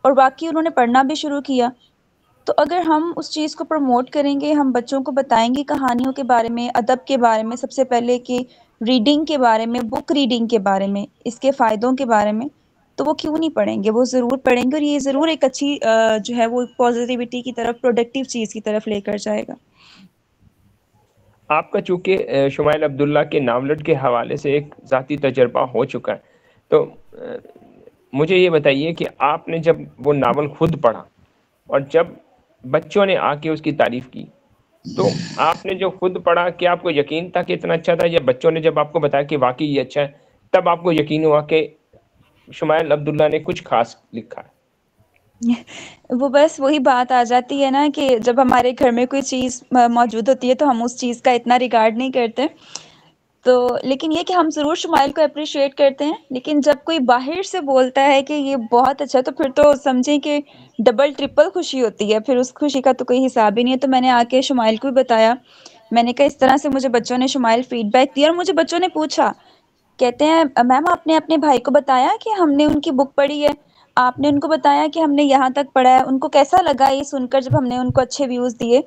اور باقی انہوں نے پڑھنا بھی شروع کیا. تو اگر ہم اس چیز کو پروموٹ کریں گے، ہم بچوں کو بتائیں گے کہانیوں کے بارے میں، ادب کے بارے میں، سب سے پہلے کہ ریڈنگ کے بارے میں، بک ریڈنگ کے بارے میں، اس کے فائدوں کے بارے میں، تو وہ کیوں نہیں پڑھیں گے، وہ ضرور پڑھیں گے، اور یہ ضرور ایک اچھی جو ہے وہ پازیٹیوٹی کی طرف، پروڈکٹیو چیز کی طرف لے کر جائے گا۔ آپ کا چونکہ شمائل عبداللہ کے ناولٹ کے حوالے سے ایک ذاتی تجربہ ہو چکا ہے، تو مجھے یہ بتائیے کہ آپ نے جب وہ ناول خود پڑھا اور جب بچوں نے آ کے اس کی تعریف کی، تو آپ نے جو خود پڑھا، کیا آپ کو یقین تھا کہ اتنا اچھا تھا، یا بچوں نے جب آپ کو بتایا کہ واقعی یہ اچھا ہے تب آپ کو یقین ہوا کہ شمائل عبداللہ نے کچھ خاص لکھا ہے؟ وہ بس وہی بات آ جاتی ہے نا کہ جب ہمارے گھر میں کوئی چیز موجود ہوتی ہے تو ہم اس چیز کا اتنا ریگارڈ نہیں کرتے، تو لیکن یہ کہ ہم ضرور شمائل کو اپریشیٹ کرتے ہیں، لیکن جب کوئی باہر سے بولتا ہے کہ یہ بہت اچھا تو پھر تو سمجھیں کہ ڈبل ٹرپل خوشی ہوتی ہے، پھر اس خوشی کا تو کوئی حساب ہی نہیں ہے۔ تو میں نے آ کے شمائل کو بھی بتایا، میں نے کہا اس طرح سے مجھے بچوں نے شمائل فیڈ بیک دیا، اور مجھے بچوں نے پوچھا، کہتے ہیں میم آپ نے اپنے بھائی کو بتایا کہ ہم نے ان کی بک پڑھی ہے، آپ نے ان کو بتایا کہ ہم نے یہاں تک پڑھا ہے، ان کو کیسا لگا یہ سن کر جب ہم نے ان کو اچھے ویوز دیے؟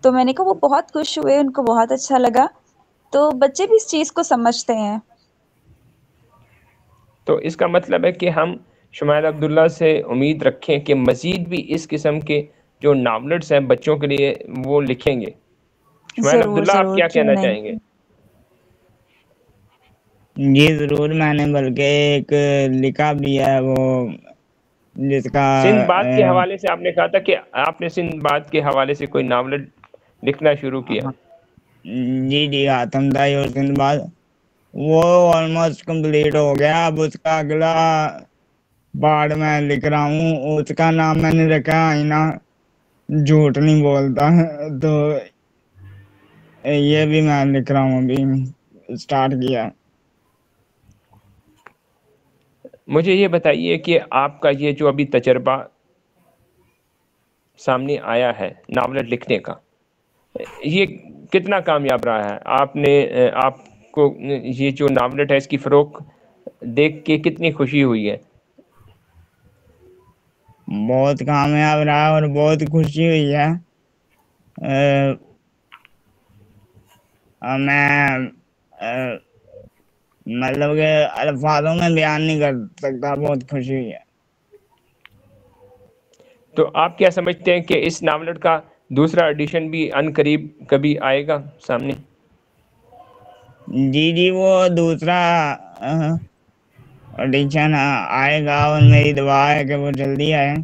تو میں نے کہا وہ بہت خوش ہوئے، ان کو بہت اچھا لگا۔ تو بچے بھی اس چیز کو سمجھتے ہیں۔ تو اس کا مطلب ہے کہ ہم شمائل عبداللہ سے امید رکھیں کہ مزید بھی اس قسم کے جو ناولٹس ہیں بچوں کے لیے وہ لکھیں گے۔ شمائل ضرور عبداللہ، آپ ضرور، کیا کیوں کہنا نہیں۔ چاہیں گے؟ جی ضرور، میں نے بلکہ ایک لکھا بھی ہے وہ جس کا سندھ باد کے حوالے سے آپ نے کہا تھا کہ آپ نے سندھ باد کے حوالے سے کوئی ناولٹ لکھنا شروع کیا۔ جی جی آتم دائی اور سندھ باد وہ آلموسٹ کمپلیٹ ہو گیا، اب اس کا اگلا پارٹ میں لکھ رہا ہوں، اس کا نام میں نے رکھا آئینہ جھوٹ نہیں بولتا، تو یہ بھی میں لکھ رہا ہوں، ابھی اسٹارٹ کیا۔ مجھے یہ بتائیے کہ آپ کا یہ جو ابھی تجربہ سامنے آیا ہے ناولٹ لکھنے کا، یہ کتنا کامیاب رہا ہے؟ آپ کو یہ جو ناولٹ ہے اس کی فروخت دیکھ کے کتنی خوشی ہوئی ہے؟ بہت کامیاب رہا اور بہت خوشی ہوئی ہے۔ میں مطلب کہ الفاظوں میں بیان نہیں کر سکتا، بہت خوشی ہوئی ہے۔ تو آپ کیا سمجھتے ہیں کہ اس ناولٹ کا دوسرا ایڈیشن بھی ان قریب کبھی آئے گا سامنے؟ جی جی، وہ دوسرا ایڈیشن آئے گا، اور میری دعا ہے کہ وہ جلدی آئے۔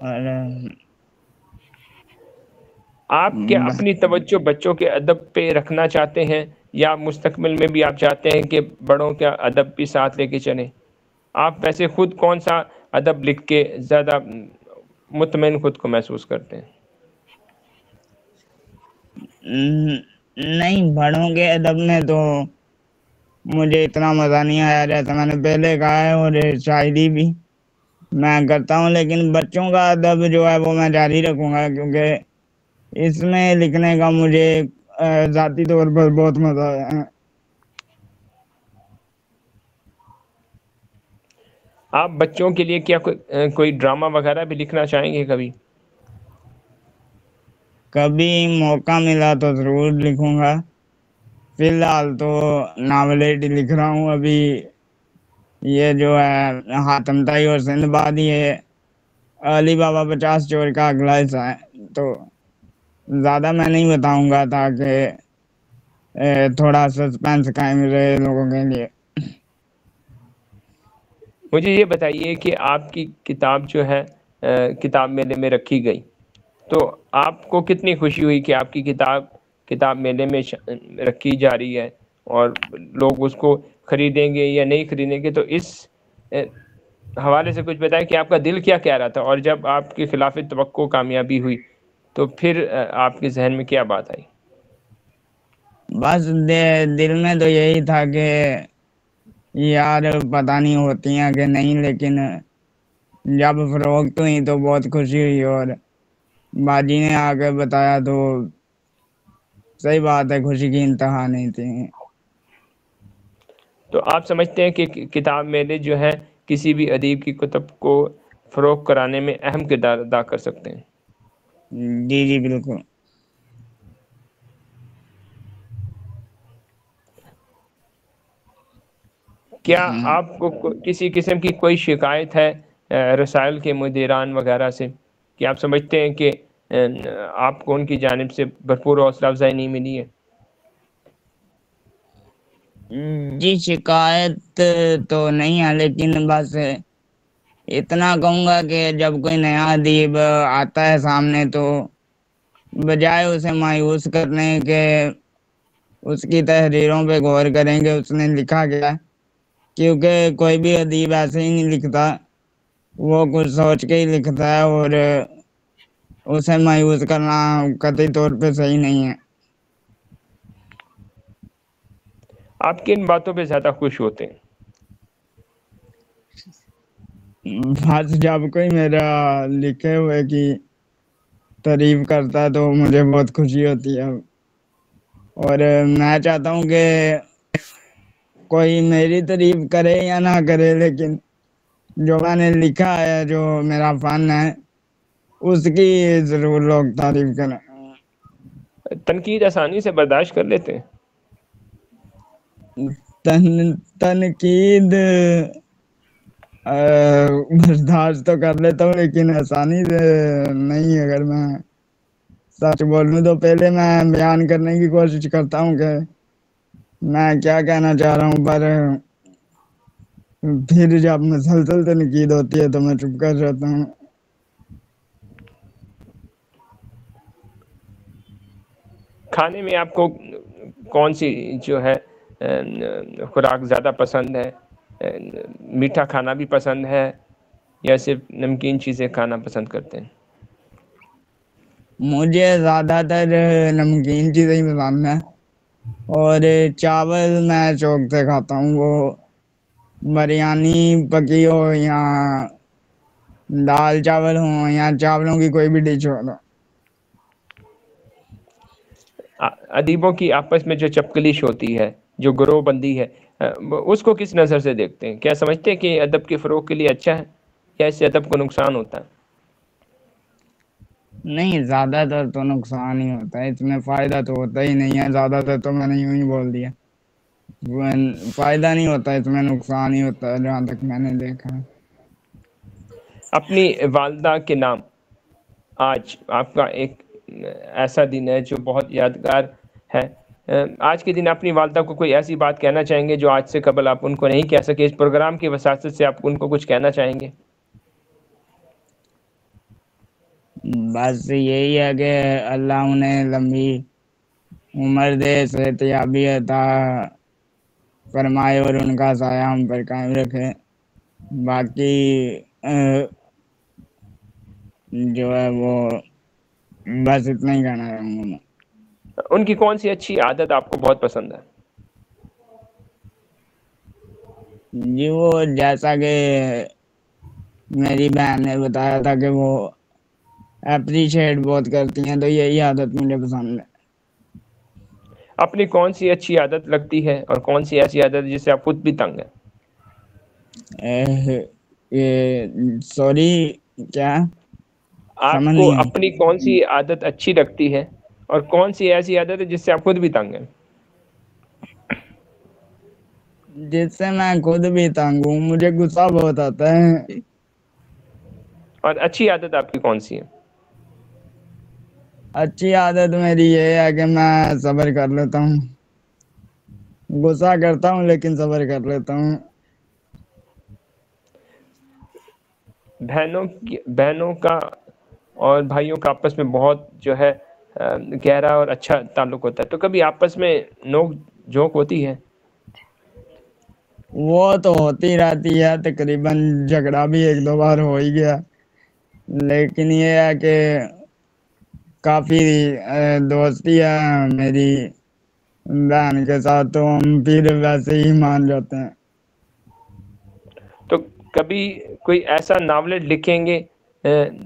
اور آپ کیا اپنی توجہ بچوں کے ادب پہ رکھنا چاہتے ہیں، یا مستقبل میں بھی آپ چاہتے ہیں کہ بڑوں کا ادب بھی ساتھ لے کے چلیں؟ آپ ویسے خود کون سا ادب لکھ کے زیادہ مطمئن خود کو محسوس کرتے ہیں؟ نہیں، بڑوں کے ادب میں تو مجھے اتنا مزہ نہیں آیا، جیسا میں نے پہلے کہا ہے، اور شاعری بھی میں کرتا ہوں، لیکن بچوں کا ادب جو ہے وہ میں جاری رکھوں گا، کیونکہ اس میں لکھنے کا مجھے ذاتی طور پر بہت مزہ آیا ہے۔ آپ بچوں کے لیے کیا کوئی ڈرامہ وغیرہ بھی لکھنا چاہیں گے کبھی؟ کبھی موقع ملا تو ضرور لکھوں گا، فی الحال تو ناولٹ لکھ رہا ہوں ابھی۔ یہ جو ہے حاتم طائی اور سندھ باد، یہ علی بابا 50 چور کا اگلا حصہ ہے، تو زیادہ میں نہیں بتاؤں گا تاکہ تھوڑا سسپینس قائم رہے لوگوں کے لیے۔ مجھے یہ بتائیے کہ آپ کی کتاب جو ہے کتاب میلے میں رکھی گئی، تو آپ کو کتنی خوشی ہوئی کہ آپ کی کتاب میلے میں رکھی جا رہی ہے، اور لوگ اس کو خریدیں گے یا نہیں خریدیں گے؟ تو اس حوالے سے کچھ بتائیں کہ آپ کا دل کیا کہہ رہا تھا، اور جب آپ کے خلاف توقع کامیابی ہوئی تو پھر آپ کے ذہن میں کیا بات آئی؟ بس دل میں تو یہی تھا کہ یار پتہ نہیں ہوتی ہیں کہ نہیں، لیکن جب فروخت ہوئی تو بہت خوشی ہوئی، اور باجی نے آ کے بتایا تو صحیح بات ہے، خوشی کی انتہا نہیں تھی۔ تو آپ سمجھتے ہیں کہ کتاب میلے جو ہیں کسی بھی ادیب کی کتب کو فروغ کرانے میں اہم کردار ادا کر سکتے ہیں؟ جی جی بالکل۔ کیا آپ کو کسی قسم کی کوئی شکایت ہے رسائل کے مدیران وغیرہ سے کہ آپ سمجھتے ہیں کہ آپ کو ان کی جانب سے بھرپور حوصلہ افزائی نہیں ملی ہے؟ جی شکایت تو نہیں ہے، لیکن بس اتنا کہوں گا کہ جب کوئی نیا ادیب آتا ہے سامنے تو بجائے اسے مایوس کرنے کے اس کی تحریروں پہ غور کریں گے اس نے لکھا گیا، کیونکہ کوئی بھی ادیب ایسے ہی نہیں لکھتا، وہ کچھ سوچ کے ہی لکھتا ہے، اور اسے مایوس کرنا قطعی طور پہ صحیح نہیں ہے۔ آپ کن باتوں پہ زیادہ خوش ہوتے ہیں؟ بس جب کوئی میرا لکھے ہوئے کی تعریف کرتا ہے تو مجھے بہت خوشی ہوتی ہے، اور میں چاہتا ہوں کہ کوئی میری تعریف کرے یا نہ کرے، لیکن جو میں نے لکھا ہے، جو میرا فن ہے، اس کی ضرور لوگ تعریف کریں۔ تنقید آسانی سے برداشت کر لیتے ہیں؟ تنقید برداشت تو کر لیتا ہوں، لیکن آسانی سے نہیں۔ اگر میں سچ بولوں تو پہلے میں بیان کرنے کی کوشش کرتا ہوں کہ میں کیا کہنا چاہ رہا ہوں، پر پھر جب مسلسل تنقید ہوتی ہے تو میں چپ کر جاتا ہوں۔ کھانے میں آپ کو کون سی جو ہے خوراک زیادہ پسند ہے؟ میٹھا کھانا بھی پسند ہے یا صرف نمکین چیزیں کھانا پسند کرتے ہیں؟ مجھے زیادہ تر نمکین چیزیں ہی پسند ہیں، اور چاول میں شوق سے کھاتا ہوں، وہ بریانی پکی ہو یا دال چاول ہوں یا چاولوں کی کوئی بھی ڈش ہو۔ ادیبوں کی آپس میں جو چپکلیش ہوتی ہے، جو گروہ بندی ہے، اس کو کس نظر سے دیکھتے ہیں؟ کیا سمجھتے ہیں کہ ادب کے فروغ کے لیے اچھا ہے یا اس سے ادب کو نقصان ہوتا ہے؟ نہیں، زیادہ تر تو نقصان ہی ہوتا ہے، اس میں فائدہ تو ہوتا ہی نہیں ہے۔ زیادہ تر تو میں نے یوں ہی بول دیا، فائدہ نہیں ہوتا، اس میں نقصان ہی ہوتا ہے جہاں تک میں نے دیکھا ہے۔ اپنی والدہ کے نام آج آپ کا ایک ایسا دن ہے جو بہت یادگار ہے، آج کے دن اپنی والدہ کو کوئی ایسی بات کہنا چاہیں گے جو آج سے قبل آپ ان کو نہیں کہہ سکے، اس پروگرام کی وساطت سے آپ ان کو کچھ کہنا چاہیں گے؟ بس یہی ہے کہ اللہ انہیں لمبی عمر دے، صحتیابی عطا فرمائے اور ان کا سایہ ہم پر قائم رکھے۔ باقی جو ہے وہ بس اتنا ہی کہنا چاہوں گا میں۔ ان کی کون سی اچھی عادت آپ کو بہت پسند ہے؟ جی وہ جیسا کہ میری بہن نے بتایا تھا کہ وہ اپریشیٹ بہت کرتی ہیں، تو یہی عادت مجھے پسند ہے۔ اپنی کون سی اچھی عادت لگتی ہے اور کون سی ایسی عادت جس سے آپ خود بھی تنگ ہیں؟ سوری، کیا آپ سمجھ کو نہیں آئی؟ اپنی کون سی عادت اچھی لگتی ہے اور کون سی ایسی عادت ہے جس سے آپ خود بھی تنگ ہیں؟ جس سے میں خود بھی تنگ ہوں، مجھے غصہ بہت آتا ہے۔ اور اچھی عادت آپ کی کون سی ہے؟ اچھی عادت میری یہ ہے کہ میں صبر کر لیتا ہوں، غصہ کرتا ہوں لیکن صبر کر لیتا ہوں۔ بہنوں کا اور بھائیوں کا آپس میں بہت جو ہے گہرا اور اچھا تعلق ہوتا ہے، تو کبھی آپس میں نوک جھونک ہوتی ہے؟ وہ تو ہوتی رہتی ہے، تقریباً جھگڑا بھی ایک دو بار ہو ہی گیا، لیکن یہ ہے کہ کافی دوستی ہے میری بہن کے ساتھ، تو ہم پھر ویسے ہی مان جاتے ہیں۔ تو کبھی کوئی ایسا ناولٹ لکھیں گے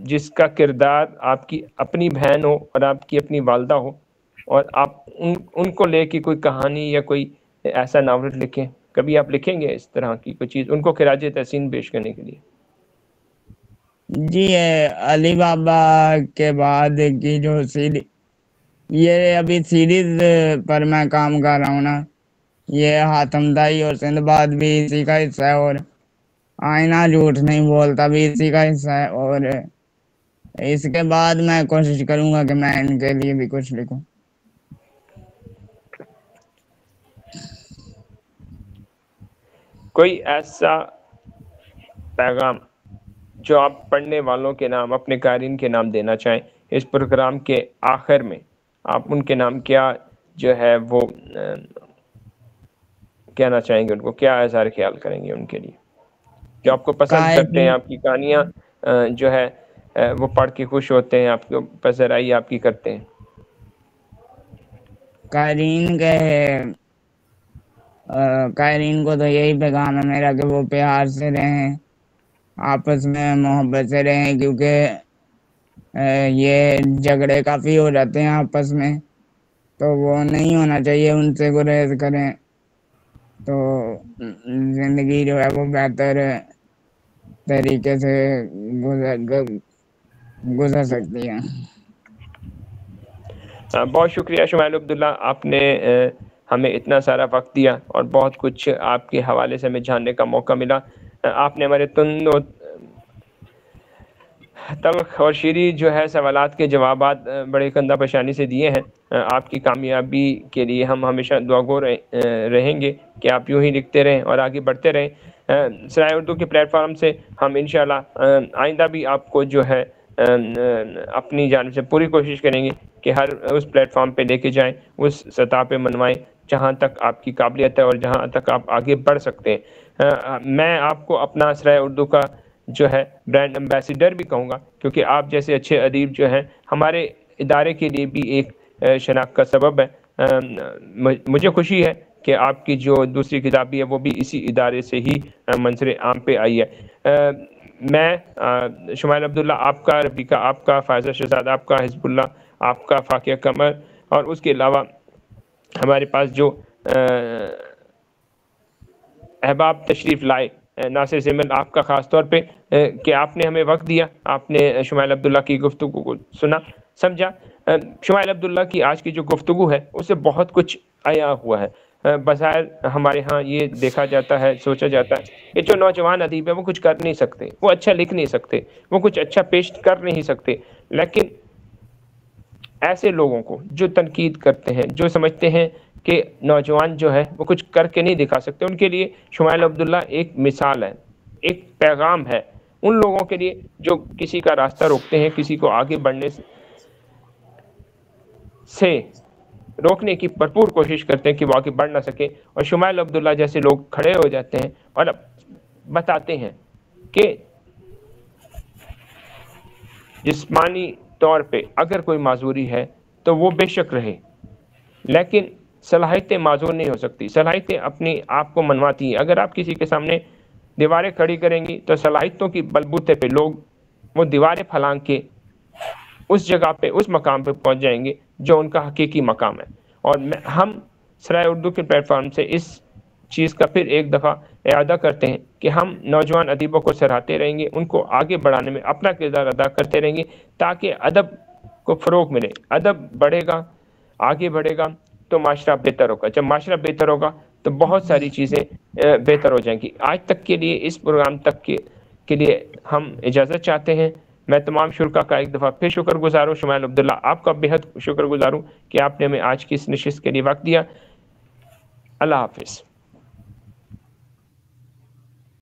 جس کا کردار آپ کی اپنی بہن ہو اور آپ کی اپنی والدہ ہو، اور آپ ان کو لے کے کوئی کہانی یا کوئی ایسا ناولٹ لکھیں؟ کبھی آپ لکھیں گے اس طرح کی کوئی چیز ان کو خراج تحسین پیش کرنے کے لیے؟ جی علی بابا کے بعد کی جو یہ ابھی سیریز پر میں کام کر رہا ہوں نا، یہ حاتم دائی اور سندباد بھی اسی کا حصہ ہے، اور آئینہ جھوٹ نہیں بولتا بھی اسی کا حصہ ہے، اور اس کے بعد میں کوشش کروں گا کہ میں ان کے لیے بھی کچھ لکھوں۔ کوئی ایسا پیغام جو آپ پڑھنے والوں کے نام، اپنے قارئین کے نام دینا چاہیں اس پروگرام کے آخر میں، آپ ان کے نام کیا جو ہے وہ کہنا چاہیں گے، ان کو کیا اظہار خیال کریں گے ان کے لیے جو آپ کو پسند کرتے ہیں، آپ کی کہانیاں جو ہے وہ پڑھ کے خوش ہوتے ہیں، آپ کو پذیرائی آپ کی کرتے ہیں؟ قائرین کو تو یہی پیغام ہے میرا کہ وہ پیار سے رہیں، آپس میں محبت سے رہیں، کیونکہ یہ جھگڑے کافی ہو جاتے ہیں آپس میں، تو وہ نہیں ہونا چاہیے، ان سے گریز کریں تو زندگی جو ہے وہ بہتر طریقے سے گزر سکتی ہے۔ بہت شکریہ شمائل عبداللہ، آپ نے ہمیں اتنا سارا وقت دیا اور بہت کچھ آپ کے حوالے سے ہمیں جاننے کا موقع ملا۔ آپ نے ہمارے تند و تلخ اور شیریں جو ہے سوالات کے جوابات بڑے کندہ پیشانی سے دیے ہیں۔ آپ کی کامیابی کے لیے ہم ہمیشہ دعاگو رہیں گے کہ آپ یوں ہی لکھتے رہیں اور آگے بڑھتے رہیں۔ سرائے اردو کے پلیٹ فارم سے ہم انشاءاللہ آئندہ بھی آپ کو جو ہے اپنی جانب سے پوری کوشش کریں گے کہ ہر اس پلیٹ فارم پہ لے کے جائیں، اس سطح پہ منوائیں جہاں تک آپ کی قابلیت ہے اور جہاں تک آپ آگے بڑھ سکتے ہیں۔ میں آپ کو اپنا سرائے اردو کا جو ہے برانڈ ایمبیسیڈر بھی کہوں گا، کیونکہ آپ جیسے اچھے ادیب جو ہیں ہمارے ادارے کے لیے بھی ایک شناخت کا سبب ہے۔ مجھے خوشی ہے کہ آپ کی جو دوسری کتاب بھی ہے وہ بھی اسی ادارے سے ہی منظر عام پہ آئی ہے۔ میں شمائل عبداللہ، آپ کا رفیقہ، آپ کا فائزہ شہزاد، آپ کا حزب اللہ، آپ کا فاقیہ قمر، اور اس کے علاوہ ہمارے پاس جو احباب تشریف لائے، ناصر زمل، آپ کا خاص طور پہ کہ آپ نے ہمیں وقت دیا، آپ نے شمائل عبداللہ کی گفتگو کو سنا سمجھا۔ شمائل عبداللہ کی آج کی جو گفتگو ہے اس سے بہت کچھ آیا ہوا ہے۔ بظاہر ہمارے ہاں یہ دیکھا جاتا ہے، سوچا جاتا ہے کہ جو نوجوان ادیب ہے وہ کچھ کر نہیں سکتے، وہ اچھا لکھ نہیں سکتے، وہ کچھ اچھا پیش کر نہیں سکتے، لیکن ایسے لوگوں کو جو تنقید کرتے ہیں، جو سمجھتے ہیں کہ نوجوان جو ہے وہ کچھ کر کے نہیں دکھا سکتے، ان کے لیے شمائل عبداللہ ایک مثال ہے، ایک پیغام ہے ان لوگوں کے لیے جو کسی کا راستہ روکتے ہیں، کسی کو آگے بڑھنے سے روکنے کی بھرپور کوشش کرتے ہیں کہ وہ آگے بڑھ نہ سکے، اور شمائل عبداللہ جیسے لوگ کھڑے ہو جاتے ہیں اور بتاتے ہیں کہ جسمانی طور پہ اگر کوئی معذوری ہے تو وہ بے شک رہے، لیکن صلاحیتیں معذور نہیں ہو سکتی، صلاحیتیں اپنی آپ کو منواتی ہیں۔ اگر آپ کسی کے سامنے دیواریں کھڑی کریں گی تو صلاحیتوں کی بلبوتے پہ لوگ وہ دیواریں پھلانگ کے اس جگہ پہ، اس مقام پہ پہنچ جائیں گے جو ان کا حقیقی مقام ہے۔ اور ہم سرائے اردو کے پلیٹ فارم سے اس چیز کا پھر ایک دفعہ اعادہ کرتے ہیں کہ ہم نوجوان ادیبوں کو سراہتے رہیں گے، ان کو آگے بڑھانے میں اپنا کردار ادا کرتے رہیں گے تاکہ ادب کو فروغ ملے۔ ادب بڑھے گا، آگے بڑھے گا تو معاشرہ بہتر ہوگا، جب معاشرہ بہتر ہوگا تو بہت ساری چیزیں بہتر ہو جائیں گی۔ آج تک کے لیے، اس پروگرام تک کے لیے ہم اجازت چاہتے ہیں۔ میں تمام شرکا کا ایک دفعہ پھر شکر گزار ہوں۔ شمائل عبداللہ، آپ کا بہت شکر گزار ہوں کہ آپ نے ہمیں آج کی اس نشست کے لیے وقت دیا۔ اللہ حافظ۔